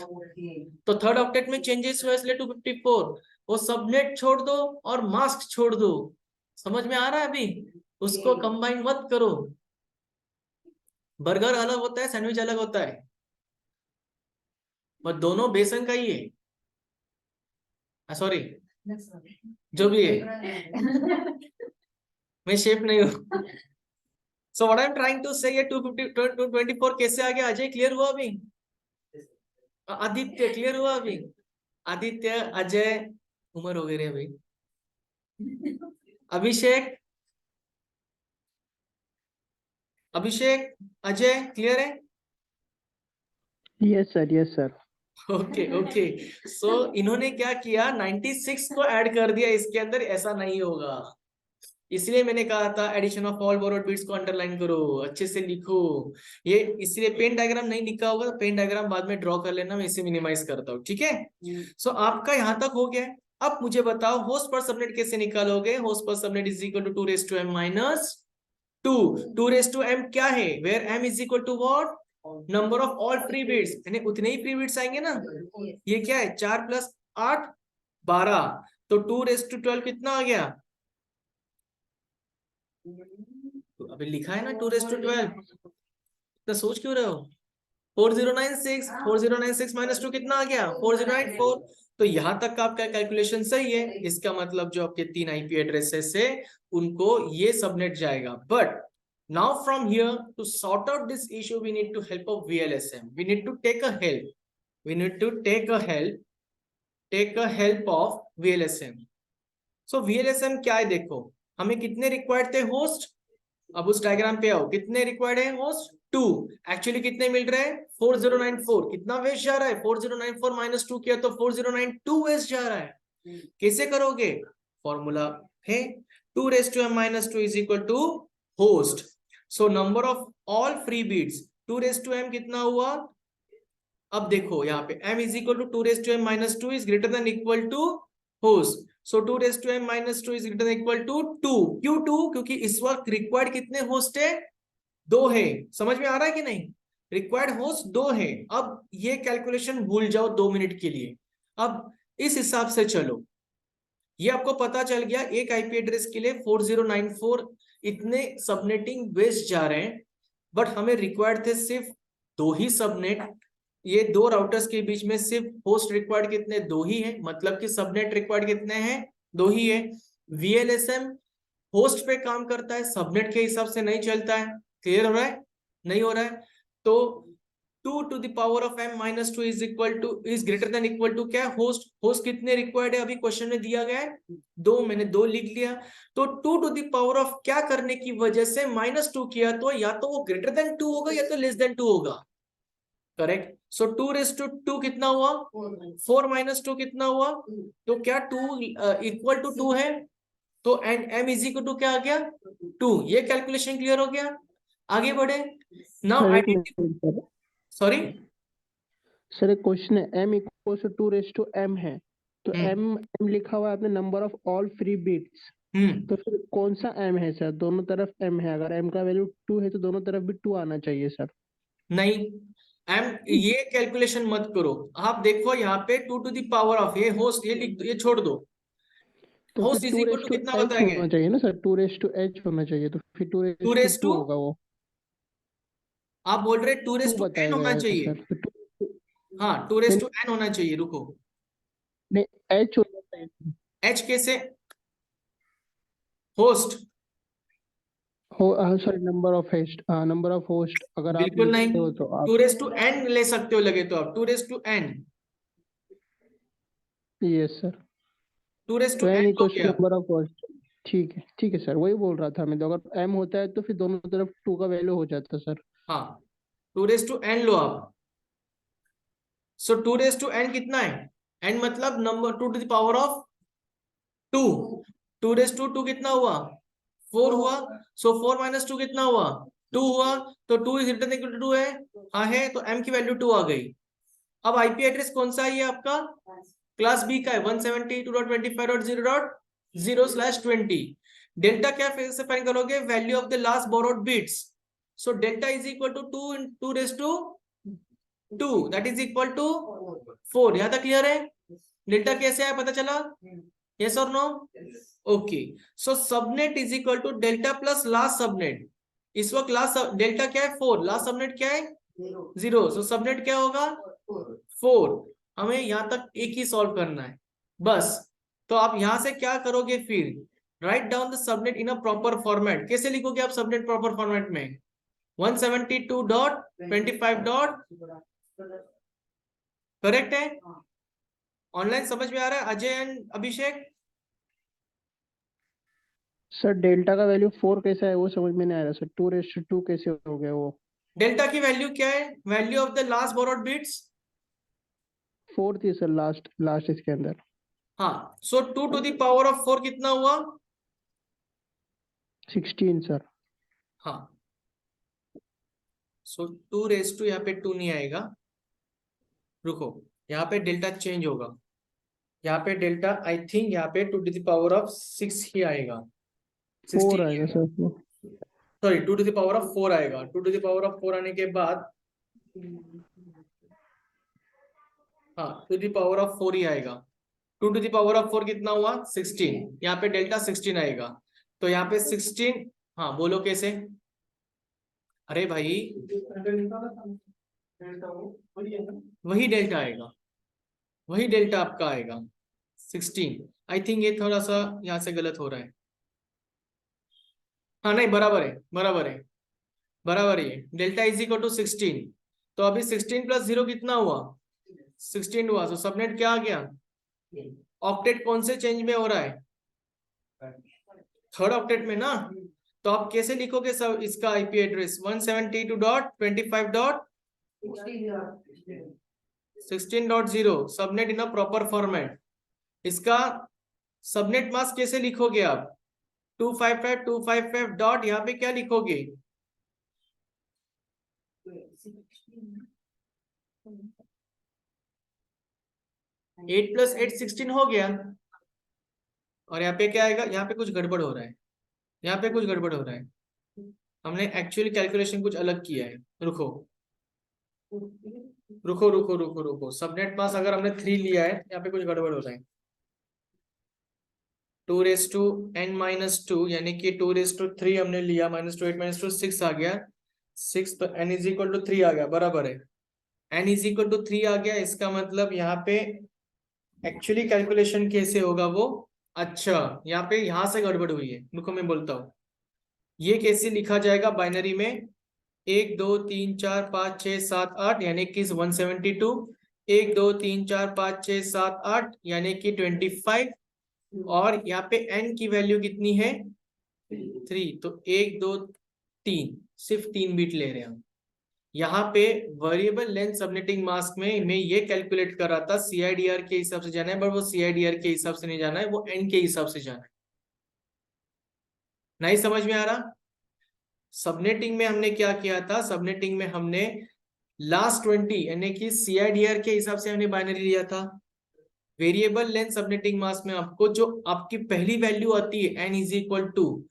तो थर्ड ऑक्टेट में चेंजेस हुआ इसलिए 254। वो सबनेट छोड़ दो और मास्क छोड़ दो, समझ में आ रहा है अभी, उसको कंबाइन मत करो। बर्गर अलग होता है, सैंडविच अलग होता है, पर दोनों बेसन का ही है। सॉरी, जो भी है, मैं शेफ नहीं हूँ। So what I am trying to say, ये 224 कैसे आ गया, अजय क्लियर हुआ अभी, आदित्य क्लियर हुआ अभी, आदित्य अजय उमर वगैरह भाई, अभिषेक अभिषेक अजय क्लियर है।
Yes sir, yes sir.
Okay okay, so इन्होंने क्या किया, 96 को ऐड कर दिया इसके अंदर, ऐसा नहीं होगा। इसलिए मैंने कहा था addition of all borrowed bits को अंडरलाइन करो, अच्छे से लिखो। ये इसलिए पेन डायग्राम नहीं लिखा होगा तो पेन डायग्राम बाद में ड्रॉ कर लेना, मैं इसे मिनिमाइज करता हूँ, ठीक है। सो आपका यहाँ तक हो गया है। अब मुझे बताओ होस्ट पर सबनेट कैसे निकालोगे। होस्ट पर subnet is equal to 2 raised to m minus 2। 2 raised to m क्या है, where m is equal to what, number of all free bits, यानी उतने ही फ्री बिट्स आएंगे ना। ये क्या है, 4 + 8 12, तो 2 raised to 12 कितना आ गया, तो अभी लिखा है ना 2 raised to 12, तो सोच क्यों रहे हो। 4096, 4096 माइनस 2 कितना आ गया, 4094। तो यहां तक का आपका कैलकुलेशन सही है। इसका मतलब जो आपके 3 आईपी एड्रेसेस है उनको ये सबनेट जाएगा। But now from here to sort out this issue we need to help of VLSM, we need to take a help, we need to take a help of VLSM। So VLSM क्या है, देखो हमें कितने required थे host, अब उस diagram पे आओ, कितने रिक्वायर्ड है होस्ट, 2। एक्चुअली कितने मिल रहे हैं, 4094। कितना वेस्ट जा रहा है, 4094 माइनस 2 किया तो 4092 वेस्ट जा रहा है। कैसे करोगे, फॉर्मूला है 2 raised to m minus 2 is equal to host, so number of all free bits 2 raised to m कितना हुआ। अब देखो यहाँ पे m is equal to 2 raised to m minus 2 is greater than equal to host, so 2 raised to m minus 2 is greater than equal to 2। क्यों 2, क्योंकि इस वक्त रिक्वायर्ड कितने होस्ट है, 2 है। समझ में आ रहा है कि नहीं, रिक्वायर्ड होस्ट 2 है। अब ये कैलकुलेशन भूल जाओ 2 मिनट के लिए। अब इस हिसाब से चलो, ये आपको पता चल गया एक आईपी एड्रेस के लिए 4094 इतने सबनेटिंग वेस्ट जा रहे हैं। बट हमें रिक्वायर्ड थे सिर्फ 2 ही सबनेट, ये 2 राउटर्स के बीच में सिर्फ होस्ट रिक्वायर्ड कितने, 2 ही है, मतलब कि सबनेट रिक्वायर्ड कितने हैं, 2 ही है। VLSM होस्ट पे काम करता है, सबनेट के हिसाब से नहीं चलता है। क्लियर हो रहा है, नहीं हो रहा है। तो 2 to the power of m minus 2 is greater than equal to क्या, होस्ट कितने रिक्वायर्ड है, अभी क्वेश्चन में दिया गया है 2, मैंने 2 लिख लिया। तो 2 to the power of क्या करने की वजह से -2 किया, तो या तो वो greater than 2 होगा या तो less than 2 होगा, करेक्ट। सो 2 raised to 2 कितना हुआ, 4 minus 2 कितना हुआ, तो क्या 2 इक्वल टू 2 है, तो and m is equal to क्या आ गया, 2। ये कैलकुलेशन क्लियर हो गया, आगे बढ़े। नाउ
सर एक मिनट
सॉरी
सर, एक क्वेश्चन है, m equals to 2 raised to m है, तो m लिखा हुआ है आपने number of all free bits, तो फिर कौन सा m है सर, दोनों तरफ m है, अगर m का वैल्यू 2 है तो दोनों तरफ भी 2 आना चाहिए सर।
नहीं, ये कैलकुलेशन मत करो। आप देखो यहाँ पे 2 to the power of, ये होस्ट ये लिख दो, ये छोड़ दो।
तो
होस्ट
फिर
is
2
equal
raised
to
to
कितना
h
बताया गया,
होना चाहिए ना सर, 2 raised to h होना चाहिए, तो फिर 2
2
raised
raised
to 2
to,
होगा वो।
आप बोल रहे 2
2
raised to
बताया
n होना
गया है
चाहिए।
सर, तो
हाँ 2 raised to n होना चाहिए, रुको
नहीं h होना चाहिए।
h कैसे, host,
sorry number of host अगर आप
बिल्कुल नहीं,
लिखते हो तो आप
2 raised to n ले सकते हो लगे तो आप 2 raised to n,
yes sir,
2 raised
तो
to
n
n हो
इक्वल्स
गया।
Number of host. ठीक है सर, वही बोल रहा था मैं, तो अगर m होता है तो फिर दोनों तरफ 2 का वैल्यू हो जाता सर।
हाँ 2 raised to n लो आप। सो 2 raised to n कितना है, n मतलब number 2 to the power of 2, 2 raised to 2 कितना हुआ, 4 हुआ। सो 4 minus 2 कितना हुआ, 2 हुआ, तो 2 is greater than equal to 2 है, हाँ है, तो m की वैल्यू 2 आ गई। अब आईपी एड्रेस कौन सा है ये आपका, क्लास बी का है, 172.25.0.0/20। डेल्टा क्या फिर से फाइंड करोगे, value of the last borrowed bits. So delta is equal to 2 into 2 raised to 2, that is equal to 4। यहां तक क्लियर है, डेल्टा कैसे आया पता चला, यस और no, okay. So subnet is equal to delta plus last subnet. इस वक्त लास्ट डेल्टा क्या है 4, लास्ट सबनेट क्या है 0, सो सबनेट क्या होगा 4। हमें यहां तक एक ही सॉल्व करना है बस। तो आप यहां से क्या करोगे फिर, write down the subnet in a proper format. कैसे लिखोगे आप सबनेट प्रॉपर फॉर्मेट में, 172.25. करेक्ट है, ऑनलाइन समझ में आ रहा है Ajay and Abhishek.
Sir delta का वैल्यू 4 कैसा है वो समझ में नहीं आ रहा सर, 2 raised to 2 कैसे हो गया वो।
डेल्टा की वैल्यू क्या है, value of the last borrowed bits,
4 थी सर, लास्ट इसके अंदर।
हाँ, सो 2 to the power of 4 कितना हुआ?
16 सर।
हाँ, सो 2 raised to, यहाँ पे 2 नहीं आएगा, रुको, यहाँ पे डेल्टा चेंज होगा, यहाँ पे डेल्टा आई थिंक यहाँ पे 2 to the power of 6 ही आएगा,
4 आएगा sir.
Sorry 2 to the power of 4 आएगा। 2 to the power of 4 आने के बाद, हाँ 2 to the power of 4 ही आएगा। 2 to the power of 4 कितना हुआ? 16, यहाँ पे डेल्टा 16 आएगा, तो यहाँ पे 16, हाँ बोलो कैसे? अरे भाई वही डेल्टा आएगा, वही डेल्टा आपका आएगा 16। आई थिंक ये थोड़ा सा यहाँ से गलत हो रहा है। हाँ नहीं, बराबर है, बराबर है, बराबर है। डेल्टा इज इक्वल टू 16, तो अभी 16 प्लस 0 कितना हुआ? 16 हुआ। तो सबनेट क्या आ गया? ऑक्टेट कौन से चेंज में हो रहा है? थर्ड ऑक्टेट में ना। तो आप कैसे लिखोगे सब इसका IP address? 172.25.16.0 subnet in a proper format. इसका सबनेट मास्क कैसे लिखोगे आप? 255.255 डॉट, यहाँ पे क्या लिखोगे? 8 + 8 16 हो गया। और यहाँ पे क्या आएगा? यहाँ पे कुछ गड़बड़ हो रहा है, यहाँ पे कुछ गड़बड़ हो रहा है, हमने एक्चुअली कैलकुलेशन कुछ अलग किया है। रुको रुको रुको रुको रुको, सबनेट मास्क अगर हमने 3 लिया है, यहाँ पे कुछ गड़बड़ हो रहा है। 2 raised to n-2 यानी कि 2 raised to 3 हमने लिया, -2 8 -2 6 आ गया, 6 तो n = 3 आ गया, बराबर है। n = 3 आ गया, इसका मतलब यहाँ पे एक्चुअली कैलकुलेशन कैसे होगा वो? अच्छा, यहाँ पे यहाँ से गड़बड़ हुई है, रुको मैं बोलता हूँ। ये कैसे लिखा जाएगा बाइनरी में? 1 2 3 4 5 6 7 8 यानी कि 172, 1 2 3 4 5 6 7 8 यानी कि 25, और यहाँ पे n की वैल्यू कितनी है? 3, तो 1 2 3, सिर्फ 3 बिट ले रहे हैं हम। यहाँ पे वेरिएबल लेंथ सबनेटिंग मास्क में मैं ये कैलकुलेट कर रहा था CIDR के हिसाब से जाना है, बट वो CIDR के हिसाब से नहीं जाना है, वो n के हिसाब से जाना है। नहीं समझ में आ रहा? सबनेटिंग में हमने क्या किया था? सबनेटिंग में हमने लास्ट 20 यानी कि CIDR के हिसाब से हमने बाइनरी लिया था। वेरिएबल लेंथ सबनेटिंग मास्क में आपको जो आपकी पहली वैल्यू आती है n = 2,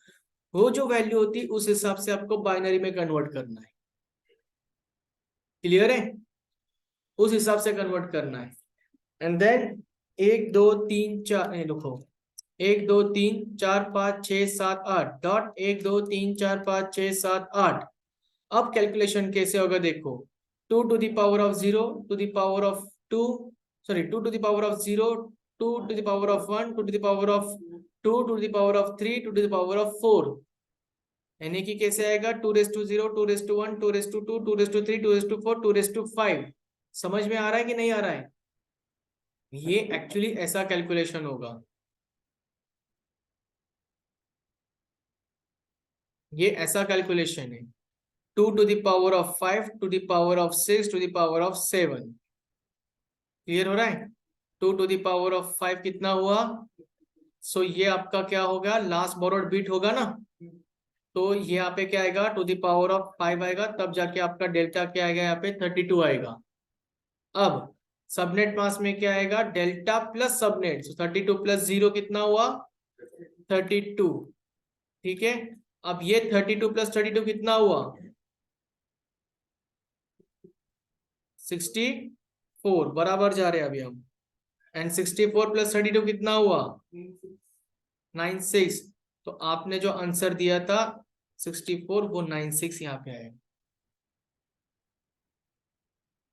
वो जो वैल्यू होती है उस हिसाब से आपको बाइनरी में कन्वर्ट करना है। क्लियर है? उस हिसाब से कन्वर्ट करना है। एंड देन 1 2 3 4 लिखो, 1 2 3 4 5 6 7 8 डॉट 1 2 3 4 5 6 7 8। अब कैलकुलेशन कैसे होगा देखो, 2 to the power of 0, 2 to the power of 2, sorry 2 to the power of 0, 2 to the power of 1, 2 to the power of 2, 2 to the power of 3, 2 to the power of 4, यानी कि कैसे आएगा? 2 raised to 0, 2 raised to 1, 2 raised to 2, 2 raised to 3, 2 raised to 4, 2 raised to 5। समझ में आ रहा है कि नहीं आ रहा है? ये एक्चुअली ऐसा कैलकुलेशन होगा, ये ऐसा कैलकुलेशन है। 2 to the power of 5, to the power of 6, to the power of 7। Clear हो रहा है? 2 to the power of 5 कितना हुआ? सो ये आपका क्या होगा? लास्ट बोरोड बिट होगा ना, तो ये यहाँ पे क्या आएगा? टू द पावर ऑफ 5 आएगा, तब जाके आपका डेल्टा क्या आएगा? यहाँ पे 32 आएगा। अब सबनेट मास्क में क्या आएगा? डेल्टा प्लस सबनेट, 32 + 0 कितना हुआ? 32। ठीक है, अब ये 32 + 32 कितना हुआ? 64, बराबर जा रहे हैं अभी हम। एंड 64 + 32 कितना हुआ? 96। तो आपने जो आंसर दिया था 64, वो 96 यहाँ पे आएगा।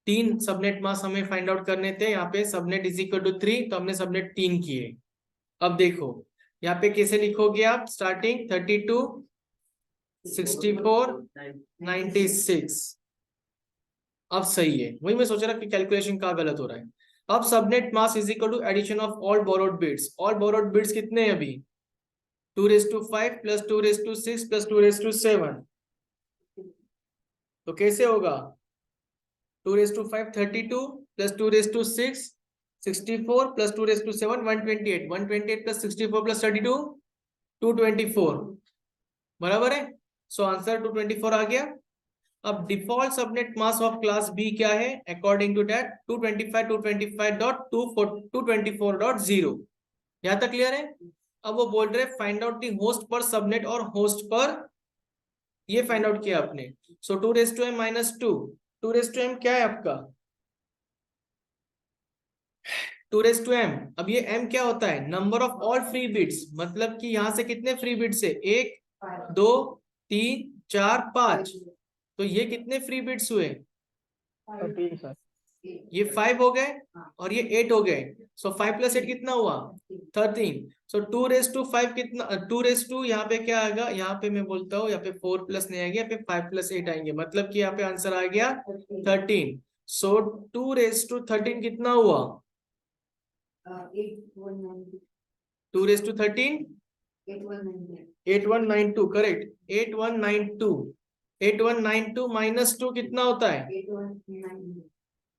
3 सबनेट मास्क हमें फाइंड आउट करने थे, यहाँ पे सबनेट = 3, तो हमने सबनेट 3 किए। अब देखो यहाँ पे कैसे लिखोगे आप? स्टार्टिंग 32 64 96। अब सही है, वही मैं सोच रहा कि कैलकुलेशन का गलत हो रहा है। अब subnet mask = addition of all borrowed bits. All borrowed bits कितने हैं अभी? 2 raised to 5 + 2 raised to 6 + 2 raised to 7। तो कैसे होगा? 2 raised to 5 32 + 2 raised to 6 64 plus 2 raise to 7 128 128 plus 64 plus 32 224 बराबर है। सो आंसर 224 आ गया। अब default subnet mask of class B क्या है अकॉर्डिंग टू दैट 225.224.0 यहां तक क्लियर है। अब वो बोल रहे फाइंड आउट द होस्ट पर सबनेट और होस्ट पर ये फाइंड आउट किया आपने। सो 2m -2 2m क्या है आपका 2m। अब ये m क्या होता है number of all free bits मतलब कि यहां से कितने फ्री बिट्स है 1 2 3 4 5 तो ये कितने फ्री बिट्स हुए
13 सर।
ये 5 हो गए और ये 8 हो गए। सो 5 + 8 कितना हुआ 13। सो 2⁵ कितना 2⁵ यहाँ पे क्या आएगा यहाँ पे मैं बोलता हूँ यहाँ पे 4 प्लस नहीं आएगा यहाँ पे 5 + 8 आएंगे मतलब कि यहाँ पे आंसर आ गया 13। सो 2⁵13 कितना हुआ 2⁵13 8192 करेक्ट 8192 8192 -2 कितना होता है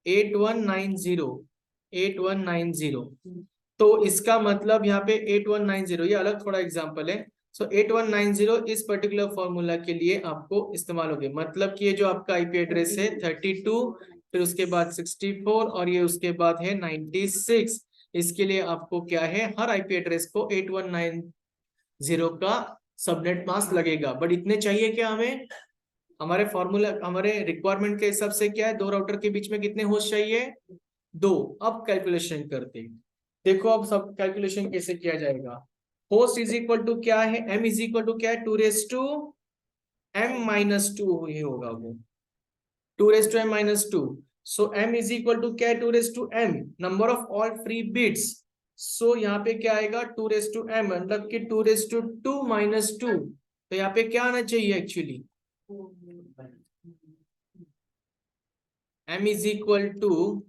8190 8190। तो इसका मतलब यहाँ पे 8190 ये अलग थोड़ा एग्जांपल है। सो 8190 इस पर्टिकुलर फॉर्मूला के लिए आपको इस्तेमाल होगी मतलब कि ये जो आपका आईपी एड्रेस है 32 फिर उसके बाद 64 और ये उसके बाद है 96 इसके लिए आपको क्या है हर आईपी एड्रेस को 8190 का सबनेट मास्क लगेगा। बट इतने चाहिए क्या हमें हमारे फॉर्मूला हमारे रिक्वायरमेंट के हिसाब से क्या है 2 राउटर के बीच में कितने होस्ट चाहिए 2। अब कैलकुलेशन करते हैं देखो अब सब कैलकुलेशन कैसे किया जाएगा। होस्ट इज इक्वल टू क्या है m इज इक्वल टू क्या है 2m - 2 ही होगा वो 2m - 2। So m is equal to क्या है 2m number of all free bits. So यहाँ पे क्या आएगा 2m मतलब कि 2⁵ - 2 तो यहाँ पे क्या आना चाहिए actually m is equal to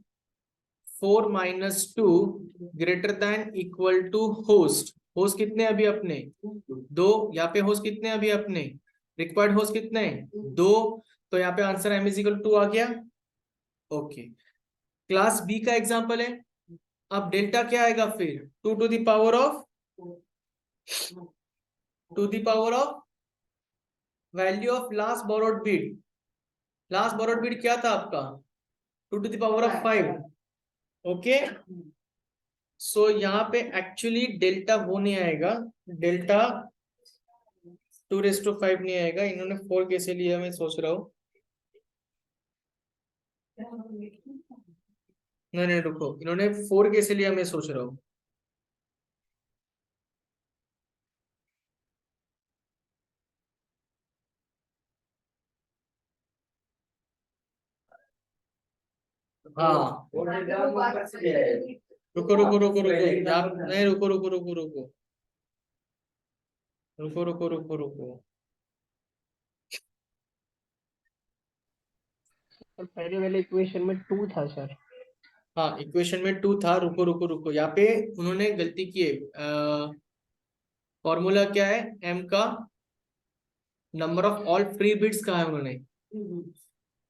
4 - 2 greater than equal to host. Host कितने अभी अपने 2 यहाँ पे होस्ट कितने अभी अपने रिक्वायर्ड होस्ट कितने 2 तो यहाँ पे answer m is equal to 2 आ गया। ओके क्लास बी का एग्जांपल है। अब डेल्टा क्या आएगा फिर 2 to the power of value of last borrowed bit. Last borrowed bit क्या था आपका 2 to the power of 5। Okay so यहाँ पे एक्चुअली डेल्टा वो नहीं आएगा डेल्टा 2⁵5 नहीं आएगा। इन्होंने 4 कैसे लिया मैं सोच रहा हूँ नहीं रुको इन्होंने 4 कैसे लिया मैं सोच रहा हूँ। हाँ रुको नहीं रुको
पहले वाले इक्वेशन में 2 था सर।
हाँ इक्वेशन में 2 था रुको यहाँ पे उन्होंने गलती की है। फॉर्मूला क्या है m का number of all free bits कहा है उन्होंने।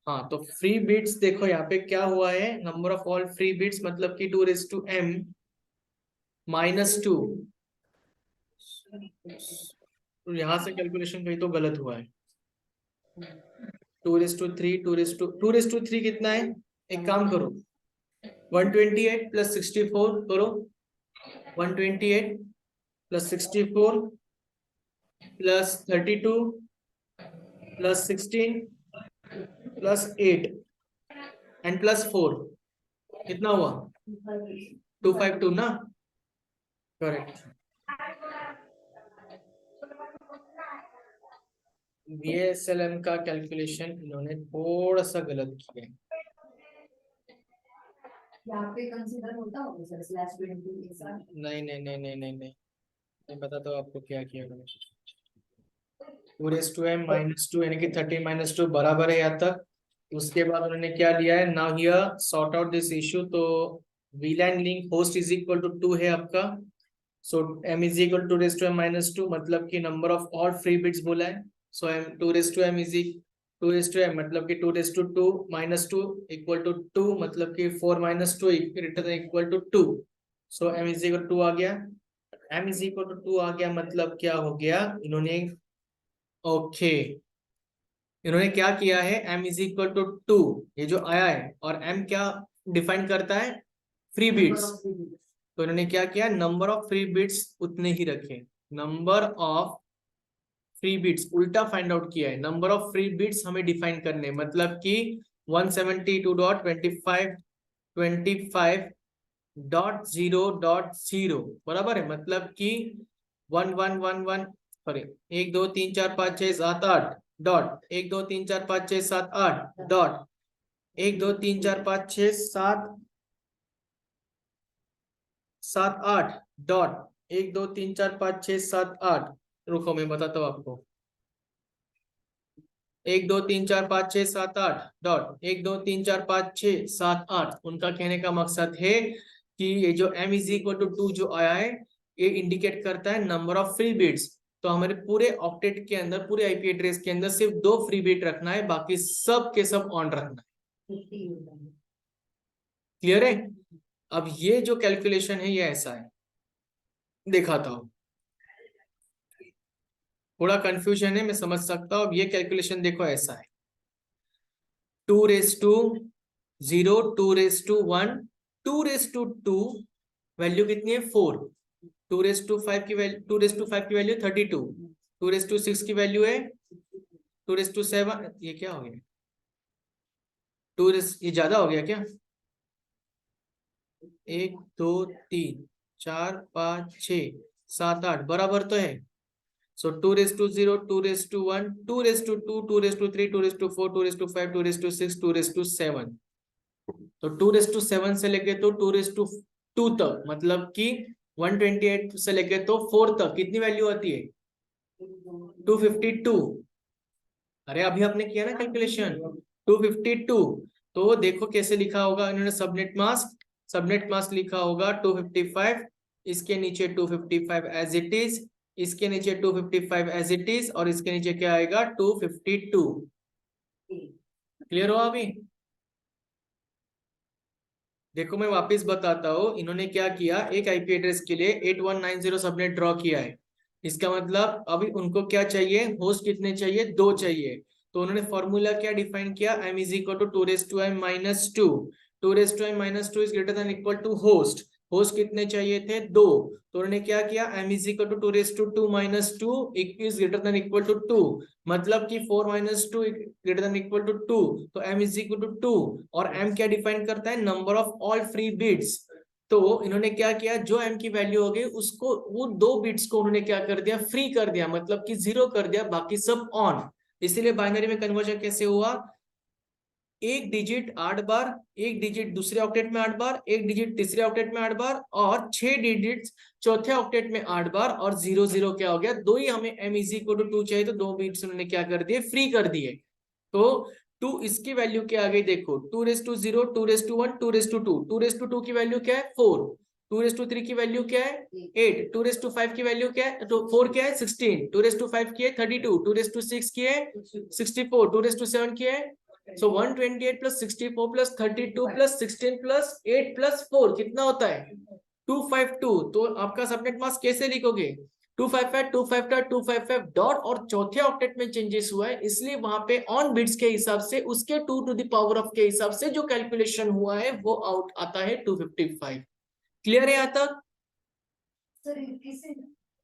हाँ तो फ्री बिट्स देखो यहाँ पे क्या हुआ है number of all free bits मतलब कि 2m - 2 तो यहाँ से कैलकुलेशन कहीं तो गलत हुआ है 2:3 कितना है एक काम करो 128 + 64 करो 128 + 64 + 32 + 16 + 8 एंड +4 कितना हुआ 252 ना करेक्ट। VSLM का कैलकुलेशन इन्होंने थोड़ा सा गलत किया है।
यहाँ पे कंसीडर होता होगा सर /20 के साथ
नहीं पता तो आपको क्या किया 2m - 2 यानी कि 13 - 2 बराबर है यहाँ तक। उसके बाद उन्होंने क्या लिया है now here sort out this issue. तो VLAN link host is equal to 2 है आपका। So m is equal to 2m - 2 मतलब कि number of all free bits बोला है। सो m 2m 2m मतलब कि 2 माइनस 2 इक्वल टू 2 मतलब कि 4 minus 2 greater than equal to 2। So m is equal to 2 आ गया, m इज इक्वल टू 2 आ गया मतलब क्या हो गया, इन्होंने ओके इन्होंने क्या किया है, m इज इक्वल टू 2 ये जो आया है, और m क्या डिफाइन करता है, फ्री बीट्स। तो इन्होंने क्या किया, नंबर ऑफ फ्री बीट्स उतने ही रखे, नंबर ऑफ फ्री बीट्स उल्टा फाइंड आउट किया है, नंबर ऑफ फ्री बीट्स हमें डिफाइन करने, मतलब कि 172.25.0.0 बराबर है, मतलब कि 1111 सॉरी 1 2 3 4 5 6 7 8 डॉट 1 2 3 4 5 6 7 8 डॉट 1 2 3 4 5 6 7 7 8 डॉट 1 2 3 4 5 6 7 8। रुको मैं बताता हूँ आपको, 1 2 3 4 5 6 7 8 डॉट 1 2 3 4 5 6 7 8। उनका कहने का मकसद है कि ये जो m इज इक्वल टू 2 जो आया है, ये इंडिकेट करता है नंबर ऑफ फ्री बिट्स। तो हमारे पूरे ऑक्टेट के अंदर, पूरे आईपी एड्रेस के अंदर सिर्फ 2 फ्री बिट रखना है, बाकी सब के सब ऑन रखना है। क्लियर है? अब ये जो कैलकुलेशन है ये ऐसा है, दिखाता हूं, थोड़ा कंफ्यूजन है मैं समझ सकता हूं। अब ये कैलकुलेशन देखो ऐसा है, 2⁻0 2⁻1 2⁻2 वैल्यू कितनी है 4, 2⁵ की वैल्यू 2⁵ की वैल्यू 32, 2⁶ की वैल्यू है 2�7। ये क्या हो गया, ये ज्यादा हो गया क्या, 1 2 3 4 5 6 7 8 बराबर तो है। सो 2⁻0 2⁻1 2⁻2 2⁻3 2⁻4 2⁻5 2⁻6 2⁻7। तो 2⁻7 से लेके तो 2⁻2 तक, मतलब कि 128 से लेके तो 4 तक कितनी वैल्यू आती है, 252। अरे अभी आपने किया ना कैलकुलेशन, 252। तो देखो कैसे लिखा होगा इन्होंने, सबनेट मास्क लिखा होगा 255, इसके नीचे 255 एज इट इज, इसके नीचे 255 एज इट इज, और इसके नीचे क्या आएगा 252। क्लियर हो अभी? देखो मैं वापस बताता हूँ, इन्होंने क्या किया, एक आईपी एड्रेस के लिए 8190 सबनेट ड्रॉ किया है। इसका मतलब अभी उनको क्या चाहिए, होस्ट कितने चाहिए, 2 चाहिए। तो उन्होंने फॉर्मूला क्या डिफाइन किया, m is equal to 2⁻m minus 2, 2⁻m minus 2 is greater than equal to host. Host कितने चाहिए थे, 2। तो उन्होंने क्या किया, m is equal to 2⁻2 minus 2 is greater than equal to 2, मतलब कि 4 minus 2 greater than equal to 2। तो m इज इक्वल टू 2, और m क्या डिफाइन करता है, number of all free bits. तो इन्होंने क्या किया, जो m की वैल्यू हो गई उसको, वो 2 बिट्स को उन्होंने क्या कर दिया, फ्री कर दिया, मतलब कि 0 कर दिया, बाकी सब ऑन। इसीलिए बाइनरी में कन्वर्जन कैसे हुआ, एक डिजिट 8 बार, एक डिजिट दूसरे ऑक्टेट में 8 बार, एक डिजिट तीसरे ऑक्टेट में 8 बार, और 6 डिजिट चौथे ऑक्टेट में 8 बार, और 0 0 क्या हो गया, 2 ही हमें m इज इक्वल टू 2 चाहिए, तो 2 बिट्स उन्होंने क्या कर दिए, फ्री कर दिए। तो 2 इसकी वैल्यू क्या आ गई, देखो 2⁻0 2⁻1 2⁻2, 2⁻2 की वैल्यू क्या है 4, 2⁻3 की वैल्यू क्या है 8, 2⁻5 की वैल्यू क्या है, तो 4 क्या है 16, 2⁻5 की है 32, 2⁻6 की है 64, 2⁻7 की है, सो 128 plus 64 plus 32 plus 16 plus 8 plus 4 कितना होता है 252। तो आपका सबनेट मास्क कैसे लिखोगे, 255 255 255 डॉट, और चौथे ऑक्टेट में चेंजेस हुआ है, इसलिए वहां पे ऑन बिट्स के हिसाब से उसके 2 टू द पावर ऑफ के हिसाब से जो कैलकुलेशन हुआ है वो आउट आता है 255। क्लियर है यहाँ तक?
सर कैसे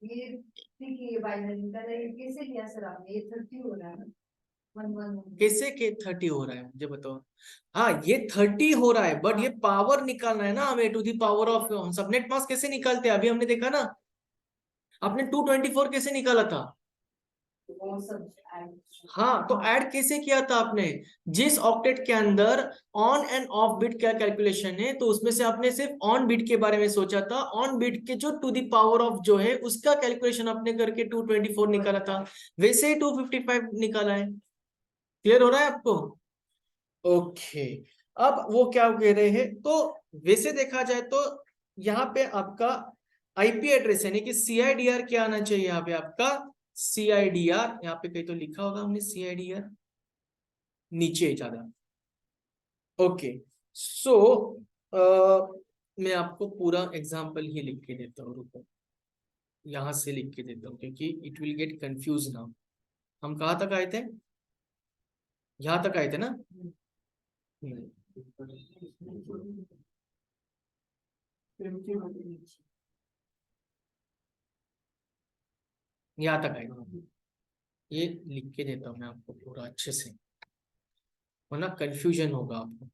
ये देखिए बाइनरी का ये कैसे लिया सर आपने, ये 30 हो रहा है 111
कैसे के 30 हो रहा है मुझे बताओ। हाँ ये 30 हो रहा है, बट ये पावर निकालना है ना हमें, टू द पावर ऑफ। हम सबनेट मास्क कैसे निकालते हैं, अभी हमने देखा ना, आपने 224 कैसे निकाला था,
वो सब ऐड।
हाँ तो ऐड कैसे किया था आपने, जिस ऑक्टेट के अंदर ऑन एंड ऑफ बिट क्या कैलकुलेशन है, तो उसमें से आपने सिर्फ ऑन बिट के बारे में सोचा था, ऑन बिट के जो टू द पावर ऑफ जो है उसका कैलकुलेशन आपने करके 224 निकाला था, वैसे ही 255 निकाला है। क्लियर हो रहा है आपको? ओके अब वो क्या कह रहे हैं, तो वैसे देखा जाए तो यहाँ पे आपका आईपी एड्रेस यानी कि CIDR क्या आना चाहिए, यहाँ पे आपका CIDR, यहाँ पे कहीं तो लिखा होगा हमने CIDR, नीचे ज्यादा। ओके सो मैं आपको पूरा एग्जाम्पल ही लिख के देता हूँ, रुको यहां से लिख के देता हूँ क्योंकि it will get confuse now. हम कहाँ तक आए थे? यहाँ तक आए थे ना? यहाँ तक आए थे। ये लिख के देता हूँ मैं आपको पूरा अच्छे से, वरना कंफ्यूजन होगा आपको।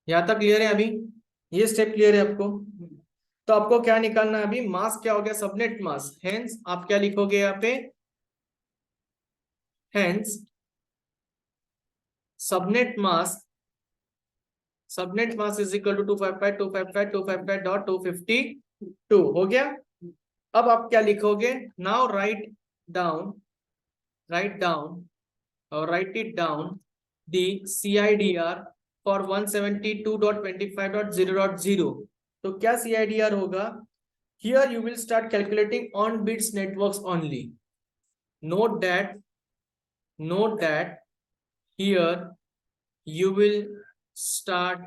यहाँ तक क्लियर है अभी? ये स्टेप क्लियर है आपको? तो आपको क्या निकालना है अभी? मास क्या हो गया? सबनेट मास। हेंस आप क्या लिखोगे यहाँ पे? Hence subnet mask is equal to 255 हो गया। अब आप क्या लिखोगे? नाउ राइट डाउन और write it down the CIDR for 172.25.0.0। तो क्या CIDR होगा? Here you will start calculating on bits networks only. Note that here you will start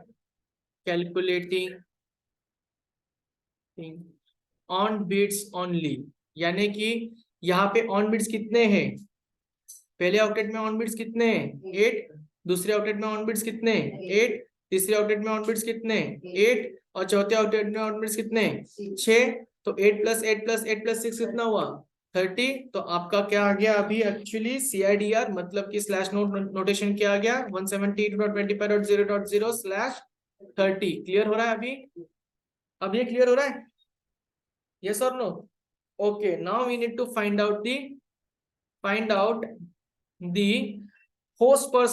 calculating on bits only, यानी कि यहाँ पे ऑन बिट्स कितने हैं? पहले ऑक्टेट में ऑन बिट्स कितने हैं? 8। दूसरे ऑक्टेट में ऑन बिट्स कितने? 8। तीसरे ऑक्टेट में ऑन बिट्स कितने? 8। और चौथे ऑक्टेट में ऑन बिट्स कितने? 6। तो 8 + 8 + 8 + 6 कितना हुआ? 30। तो आपका क्या आ गया अभी एक्चुअली? CIDR मतलब कि स्लैश नोटेशन क्या आ गया? 172.25.0.0/30। क्लियर हो रहा है अभी? अब ये क्लियर हो रहा है? यस और no? Okay now we need to find out the host पर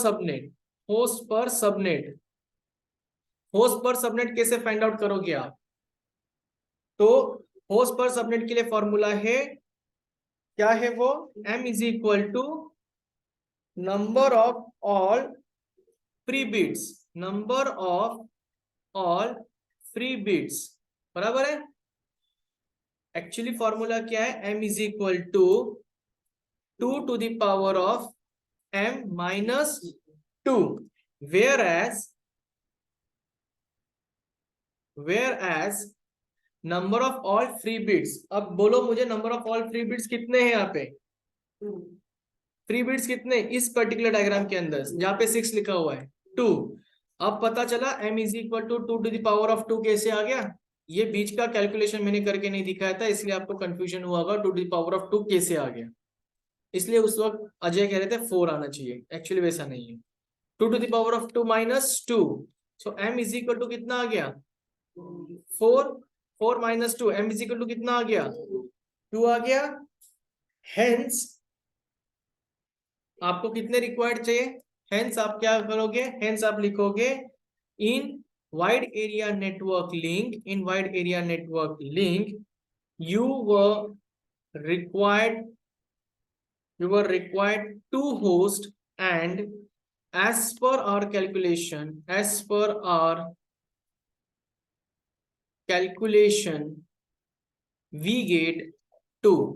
सबनेट कैसे फाइंड आउट करोगे आप? तो होस्ट पर सबनेट के लिए फॉर्मूला है, क्या है वो? M = number of all free bits, बराबर है? एक्चुअली फॉर्मूला क्या है? M = 2 to the power of M - 2, whereas number of all free bits. अब बोलो मुझे number of all free bits कितने हैं यहाँ पे? फ्री बिट्स कितने इस पर्टिकुलर डायग्राम के अंदर जहाँ पे 6 लिखा हुआ है? 2। अब पता चला M = 2 to the power of 2 कैसे आ गया? ये बीच का कैलकुलेशन मैंने करके नहीं दिखाया था, इसलिए आपको कंफ्यूजन हुआ होगा 2 to the power of 2 कैसे आ गया। इसलिए उस वक्त अजय कह रहे थे 4 आना चाहिए, एक्चुअली वैसा नहीं है। 2 to the power of 2 - 2, so M = कितना आ गया? 4 - 2, M = कितना आ गया? 2 आ गया। हेंस आपको कितने रिक्वायर्ड चाहिए? हेंस आप क्या करोगे? हेंस आप लिखोगे इन wide area network link you were required to host, and as per our calculation we get 2।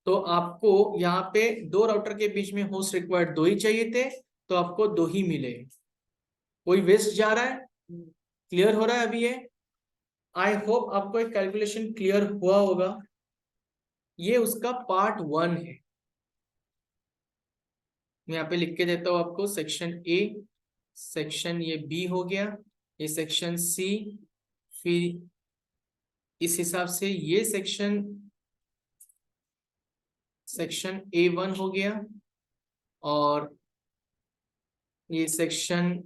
तो आपको यहाँ पे 2 राउटर के बीच में होस्ट रिक्वायर्ड 2 ही चाहिए थे, तो आपको 2 ही मिले। कोई वेस्ट जा रहा है? क्लियर हो रहा है अभी ये? आई होप आपको एक कैलकुलेशन क्लियर हुआ होगा। ये उसका पार्ट 1 है। मैं यहाँ पे लिख के देता हूँ आपको, सेक्शन A, सेक्शन ये B हो गया, ये सेक्शन C, फिर इस हिसाब से ये सेक्शन A1 हो गया, और ये सेक्शन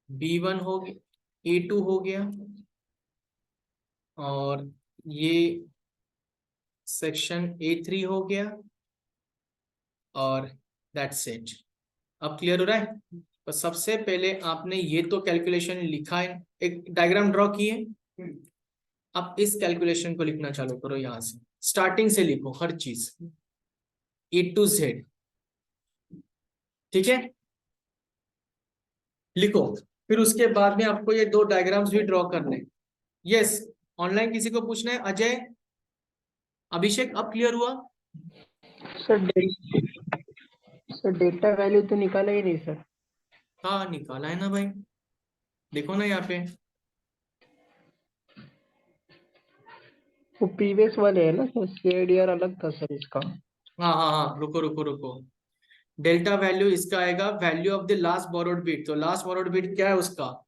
B1 हो गया, A2 हो गया, और ये सेक्शन A3 हो गया, और दैट्स इट। अब क्लियर हो रहा है? तो सबसे पहले आपने ये तो कैलकुलेशन लिखा है, एक डायग्राम ड्रॉ किए, अब इस कैलकुलेशन को लिखना चालू करो। यहां से स्टार्टिंग से लिखो हर चीज A to Z, ठीक है? लिखो। फिर उसके बाद में आपको ये दो डायग्राम्स भी ड्रॉ करने। यस, ऑनलाइन किसी को पूछना है? अजय, अभिषेक, अब क्लियर हुआ?
सर डेल्टा वैल्यू तो निकाला ही नहीं सर।
हाँ निकाला है ना भाई, देखो ना यहाँ पे।
वो प्रीवियस वाले है ना सर, सीआईडीआर अलग था सर इसका।
हाँ हाँ हाँ, रुको रुको रुको। डेल्टा वैल्यू इसका आएगा value of the last borrowed bit. तो लास्ट बोरोड बिट क्या है उसका,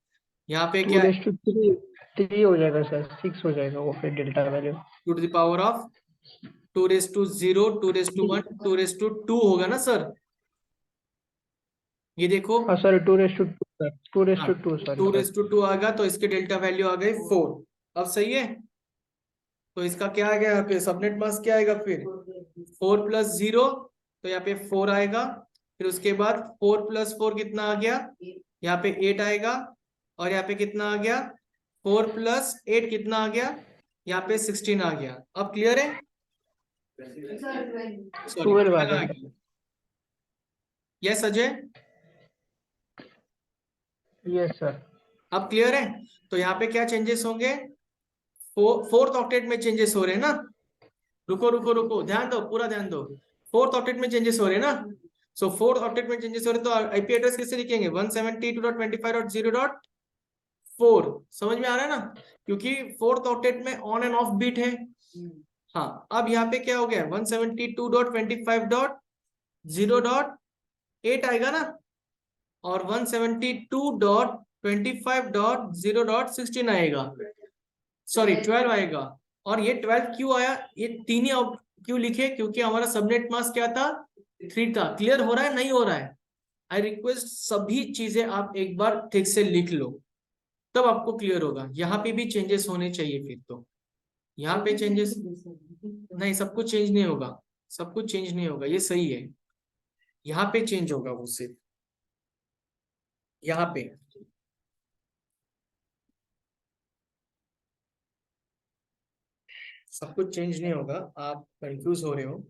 यहाँ पे
टू
क्या है?
रेस टू थ्री, 3 हो जाएगा सर, 6 हो जाएगा वो फिर delta value.
To the power of 2 to 0, 2 to 1, 2 to 2 होगा ना सर? ये देखो,
हाँ sir, 2 raise to 2 sir, 2 raise
हाँ
to 2 sorry
two
sir.
Raise to two आ गया, तो इसके डेल्टा वैल्यू आ गए 4। अब सही है? तो इसका क्या आ गया यहाँ पे, सबनेट मास्क क्या आएगा फिर? 4+0, तो यहाँ पे 4 आएगा। फिर उसके बाद 4+4 कितना आ गया? यहाँ पे 8 आएगा। और यहाँ पे कितना आ गया? 4+8 कितना आ गया? यहाँ पे 16 आ गया। अब क्लियर है? सॉरी
12 आ
12 आ
गया।
गया। Yes Ajay,
yes sir.
अब क्लियर है? तो यहाँ पे क्या चेंजेस होंगे? फोर्थ ऑक्टेट में चेंजेस हो रहे हैं ना? रुको रुको रुको, ध्यान दो, पूरा ध्यान दो। फोर्थ ऑक्टेट में चेंजेस हो रहे हैं ना? सो फोर्थ ऑक्टेट में चेंजेस हो रहे हैं, तो आईपी एड्रेस कैसे लिखेंगे? 172.25.0.4। समझ में आ रहा है ना? क्योंकि फोर्थ ऑक्टेट में ऑन एंड ऑफ बीट है। हाँ, अब यहाँ पे क्या हो गया? 172.25.0.8 आएगा ना, और 172.25.0.16 आएगा। सॉरी 12 आएगा। और ये 12 क्यों आया? ये तीन ही क्यों लिखे? क्योंकि हमारा सबनेट मास्क क्या था? 3 था। क्लियर हो रहा है नहीं हो रहा है? आई रिक्वेस्ट सभी चीजें आप एक बार ठीक से लिख लो, तब आपको क्लियर होगा। यहाँ पे भी चेंजेस होने चाहिए फिर तो। यहाँ पे चेंजेस नहीं, सब कुछ चेंज नहीं होगा, सब कुछ चेंज नहीं होगा, ये सही है। यहाँ पे चेंज होगा वो सिर्फ यहाँ पे। सब कुछ चेंज नहीं होगा, आप कंफ्यूज हो रहे हो।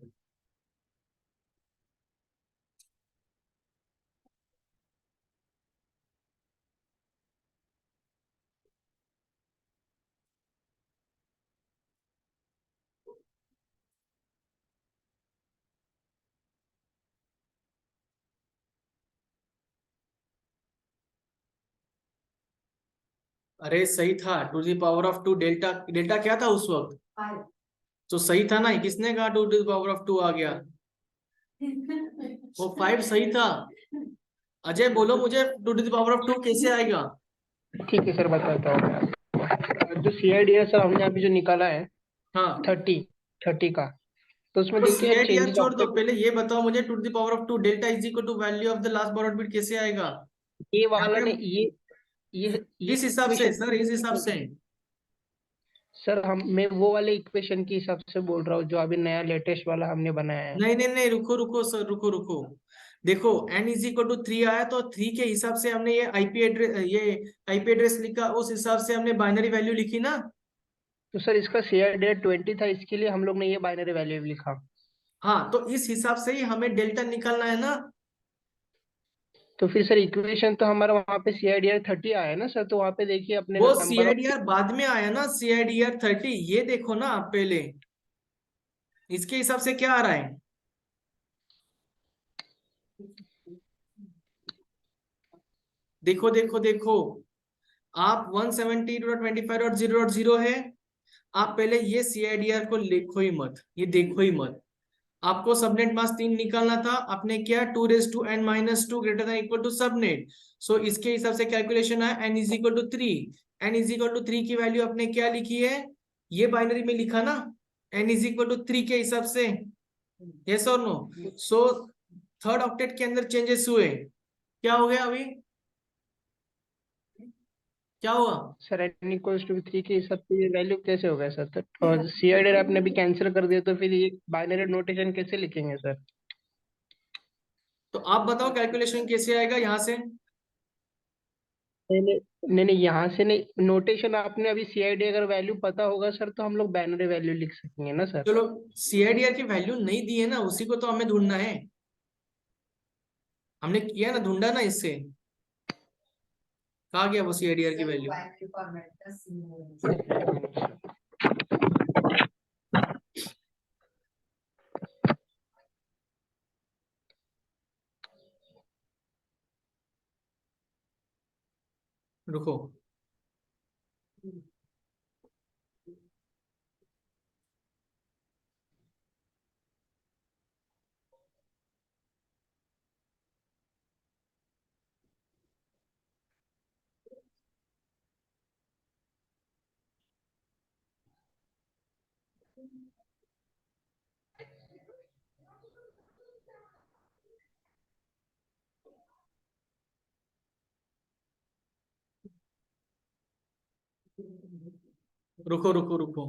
अरे सही था, 2 डेल्टा। डेल्टा क्या था उस वक्त? तो सही था ना? किसने कहा 2 आ गया? वो 5 सही था। अजय बोलो मुझे 2 कैसे आएगा?
ठीक है सर, बताता हूँ। जो सीआईडीआर सर हमने अभी जो निकाला है
हाँ
30 का, तो उसमें
तो
देखिए
सीआईडीआर
चेंजेस
छोड़ दो,
ऑक्टेट।
पहले ये बताओ मुझे 2 delta is equal to value of the last borrowed bit कैसे आएगा?
ये
यहाँ
वाला
पे
ने
हम
ये
इस हिसाब से
इक्वेशन।
सर, इस हिसाब से।
सर मैं वो वाले इक्वेशन के हिसाब से बोल रहा हूँ जो अभी नया लेटेस्ट वाला हमने बनाया है।
नहीं नहीं नहीं, रुको रुको सर, रुको रुको। देखो n इज इक्वल टू 3 आया, तो 3 के हिसाब से हमने ये आईपी एड्रेस लिखा, उस हिसाब से हमने बाइनरी वैल्यू लिखी ना।
तो सर इसका सीआईडीआर 20 था, इसके लिए हम लोग ने ये बाइनरी वैल्यू लिखा।
हाँ, तो इस हिसाब से ही हमें डेल्टा निकालना है ना।
तो फिर सर इक्वेशन तो हमारा वहाँ पे सीआईडीआर 30 आया है ना सर, तो वहाँ पे देखिए अपने
वो
नंबर ऑफ।
सीआईडीआर बाद में आया ना, सीआईडीआर 30। ये देखो ना आप पहले, इसके हिसाब से क्या आ रहा है? देखो देखो देखो, आप 172.25.0.0 है। आप पहले ये सीआईडीआर को लिखो ही मत, ये देखो ही मत। आपको सबनेट मास्क 3 निकालना था, आपने क्या? 2n-2 greater than equal to subnet. So इसके हिसाब से कैलकुलेशन है n is equal to 3। n is equal to 3 की वैल्यू आपने क्या लिखी है? ये बाइनरी में लिखा ना, n इज इक्वल टू 3 के हिसाब से। यस और नो? सो थर्ड ऑक्टेट के अंदर चेंजेस हुए। क्या हो गया अभी? क्या हुआ?
सर n इक्वल्स टू 3 के हिसाब से ये वैल्यू कैसे हो गया सर? और सीआईडीआर आपने भी कैंसिल कर दिया, तो फिर ये बाइनरी नोटेशन कैसे लिखेंगे सर?
तो आप बताओ कैलकुलेशन कैसे आएगा यहाँ से?
नहीं नहीं नहीं, यहाँ से नहीं, नोटेशन आपने अभी सीआईडी अगर वैल्यू पता होगा सर, तो हम लोग बाइनरी वैल्यू लिख सकेंगे ना सर।
चलो, सीआईडीआर की वैल्यू नहीं दी है ना, उसी को तो हमें ढूंढना है। हमने किया ना, ढूंढा ना इससे। कहाँ गया वो CIDR की वैल्यू?
बाइनरी फॉर्मेट का सी
रुको, रुको रुको रुको,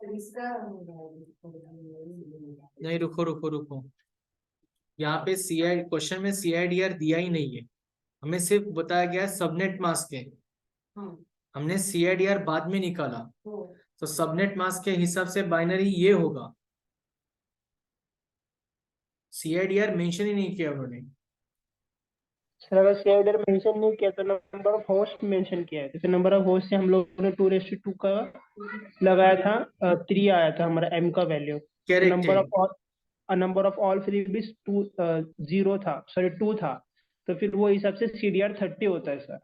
इसका
नहीं रुको रुको रुको, यहाँ पे क्वेश्चन में CIDR दिया ही नहीं है, हमें सिर्फ बताया गया सबनेट मास्क है। हमने CIDR बाद में निकाला, तो सबनेट मास्क के हिसाब से बाइनरी ये होगा। CIDR मेंशन ही नहीं किया उन्होंने।
सर अगर CIDR मेंशन नहीं किया तो नंबर ऑफ होस्ट मेंशन किया है। जैसे नंबर ऑफ होस्ट से हम लोग ने 2:2 का लगाया था, 3 आया था हमारा m का value. Number of all free bits 0 था, सॉरी 2 था, तो फिर वो हिसाब से CDR 30 होता है सर।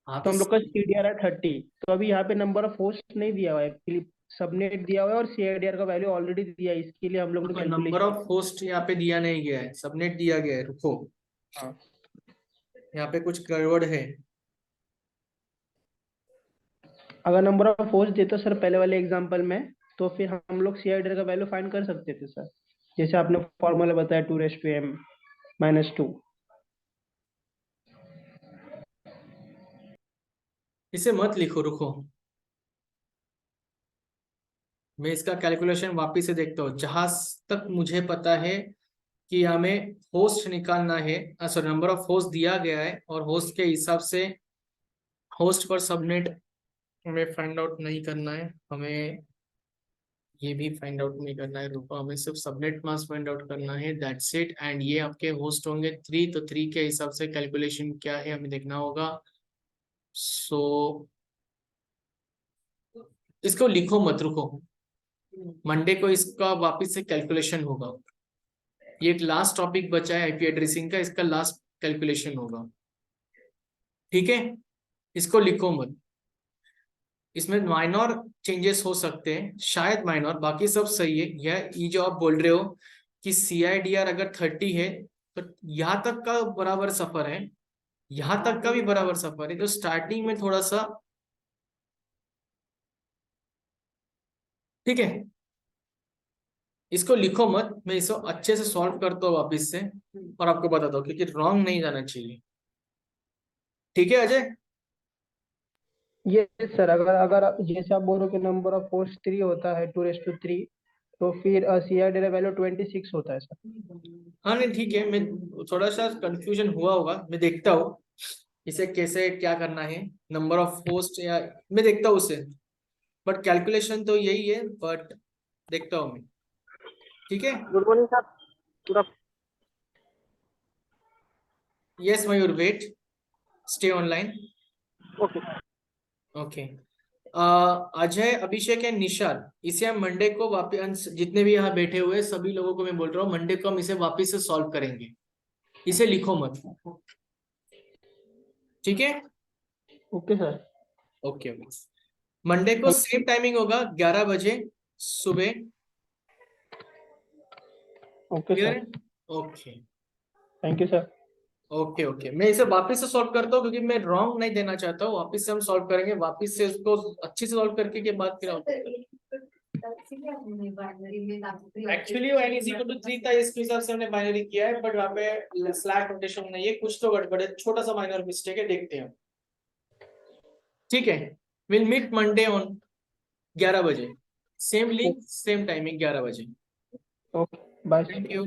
हाँ
तो हम लोग का CDR है 30, तो अभी यहाँ पे नंबर ऑफ होस्ट नहीं दिया हुआ है, सबनेट दिया हुआ है और CIDR का वैल्यू ऑलरेडी दिया है, इसके लिए हम लोग ने
नंबर ऑफ होस्ट यहाँ पे दिया नहीं गया है, सबनेट दिया गया है। रुको,
हाँ।
यहाँ पे कुछ गड़बड़ है।
अगर नंबर ऑफ होस्ट देता सर पहले वाले एग्जांपल में, तो फिर हम लोग CIDR का वैल्यू फाइंड कर सकते थे सर, जैसे आपने फॉर्मूला बताया 2m-2।
इसे मत लिखो, रुको, मैं इसका कैलकुलेशन वापिस से देखता हूँ। जहां तक मुझे पता है कि हमें होस्ट निकालना है, सॉरी नंबर ऑफ होस्ट दिया गया है और होस्ट के हिसाब से होस्ट पर सबनेट हमें फाइंड आउट नहीं करना है, हमें ये भी फाइंड आउट नहीं करना है। रुको, हमें सिर्फ सबनेट मास्क फाइंड आउट करना है, दैट्स इट। एंड ये आपके होस्ट होंगे 3, तो 3 के हिसाब से कैलकुलेशन क्या है हमें देखना होगा। सो इसको लिखो मत, रुको, मंडे को इसका वापस से कैलकुलेशन होगा। ये एक लास्ट टॉपिक बचा है IP एड्रेसिंग का, इसका लास्ट कैलकुलेशन होगा, ठीक है? इसको लिखो मत, इसमें माइनर चेंजेस हो सकते हैं, शायद माइनर, बाकी सब सही है। ये जो आप बोल रहे हो कि CIDR अगर 30 है तो यहाँ तक का बराबर सफर है, यहाँ तक का भी बराबर सफर है, तो स्टार्टिंग में थोड़ा सा, ठीक है? इसको लिखो मत, मैं इसको अच्छे से सॉल्व करता हूँ वापिस से और आपको बताता हूँ, क्योंकि रॉन्ग नहीं जाना चाहिए, ठीक है अजय?
ये सर अगर अगर जैसे आप बोल रहे हो कि नंबर ऑफ होस्ट 3 होता है 2:3, तो फिर CIDR वैल्यू 26 होता है सर।
हाँ नहीं ठीक है, मैं थोड़ा सा कंफ्यूजन हुआ होगा, मैं देखता हूँ इसे कैसे क्या करना है, नंबर ऑफ होस्ट या मैं देखता हूँ उसे, बट कैलकुलेशन तो यही है, बट देखता हूँ मैं, ठीक है?
गुड मॉर्निंग सर, पूरा
yes Mayur, wait, stay online.
Okay.
Okay, Ajay, Abhishek and Nishal, इसे हम मंडे को वापस, जितने भी यहाँ बैठे हुए सभी लोगों को मैं बोल रहा हूँ, मंडे को हम इसे वापस से सॉल्व करेंगे, इसे लिखो मत, ठीक है?
Okay sir.
ओके, मंडे को सेम टाइमिंग होगा 11 बजे सुबह।
Okay sir,
okay,
thank you sir.
Okay okay, मैं इसे वापस से सॉल्व करता हूँ क्योंकि मैं रॉन्ग नहीं देना चाहता हूँ। वापस से हम सॉल्व करेंगे, वापस से उसको अच्छे से सॉल्व करके के बाद फिर एक्चुअली वो n=3 था, इसके हिसाब से हमने बाइनरी किया है, बट वहाँ पे स्लैश नोटेशन नहीं है, कुछ तो गड़बड़ है, छोटा सा माइनर मिस्टेक है, देखते हैं, ठीक है? विल मीट मंडे ऑन 11 बजे, सेम लिंक सेम टाइमिंग 11 बजे।
Okay bye.
Thank you.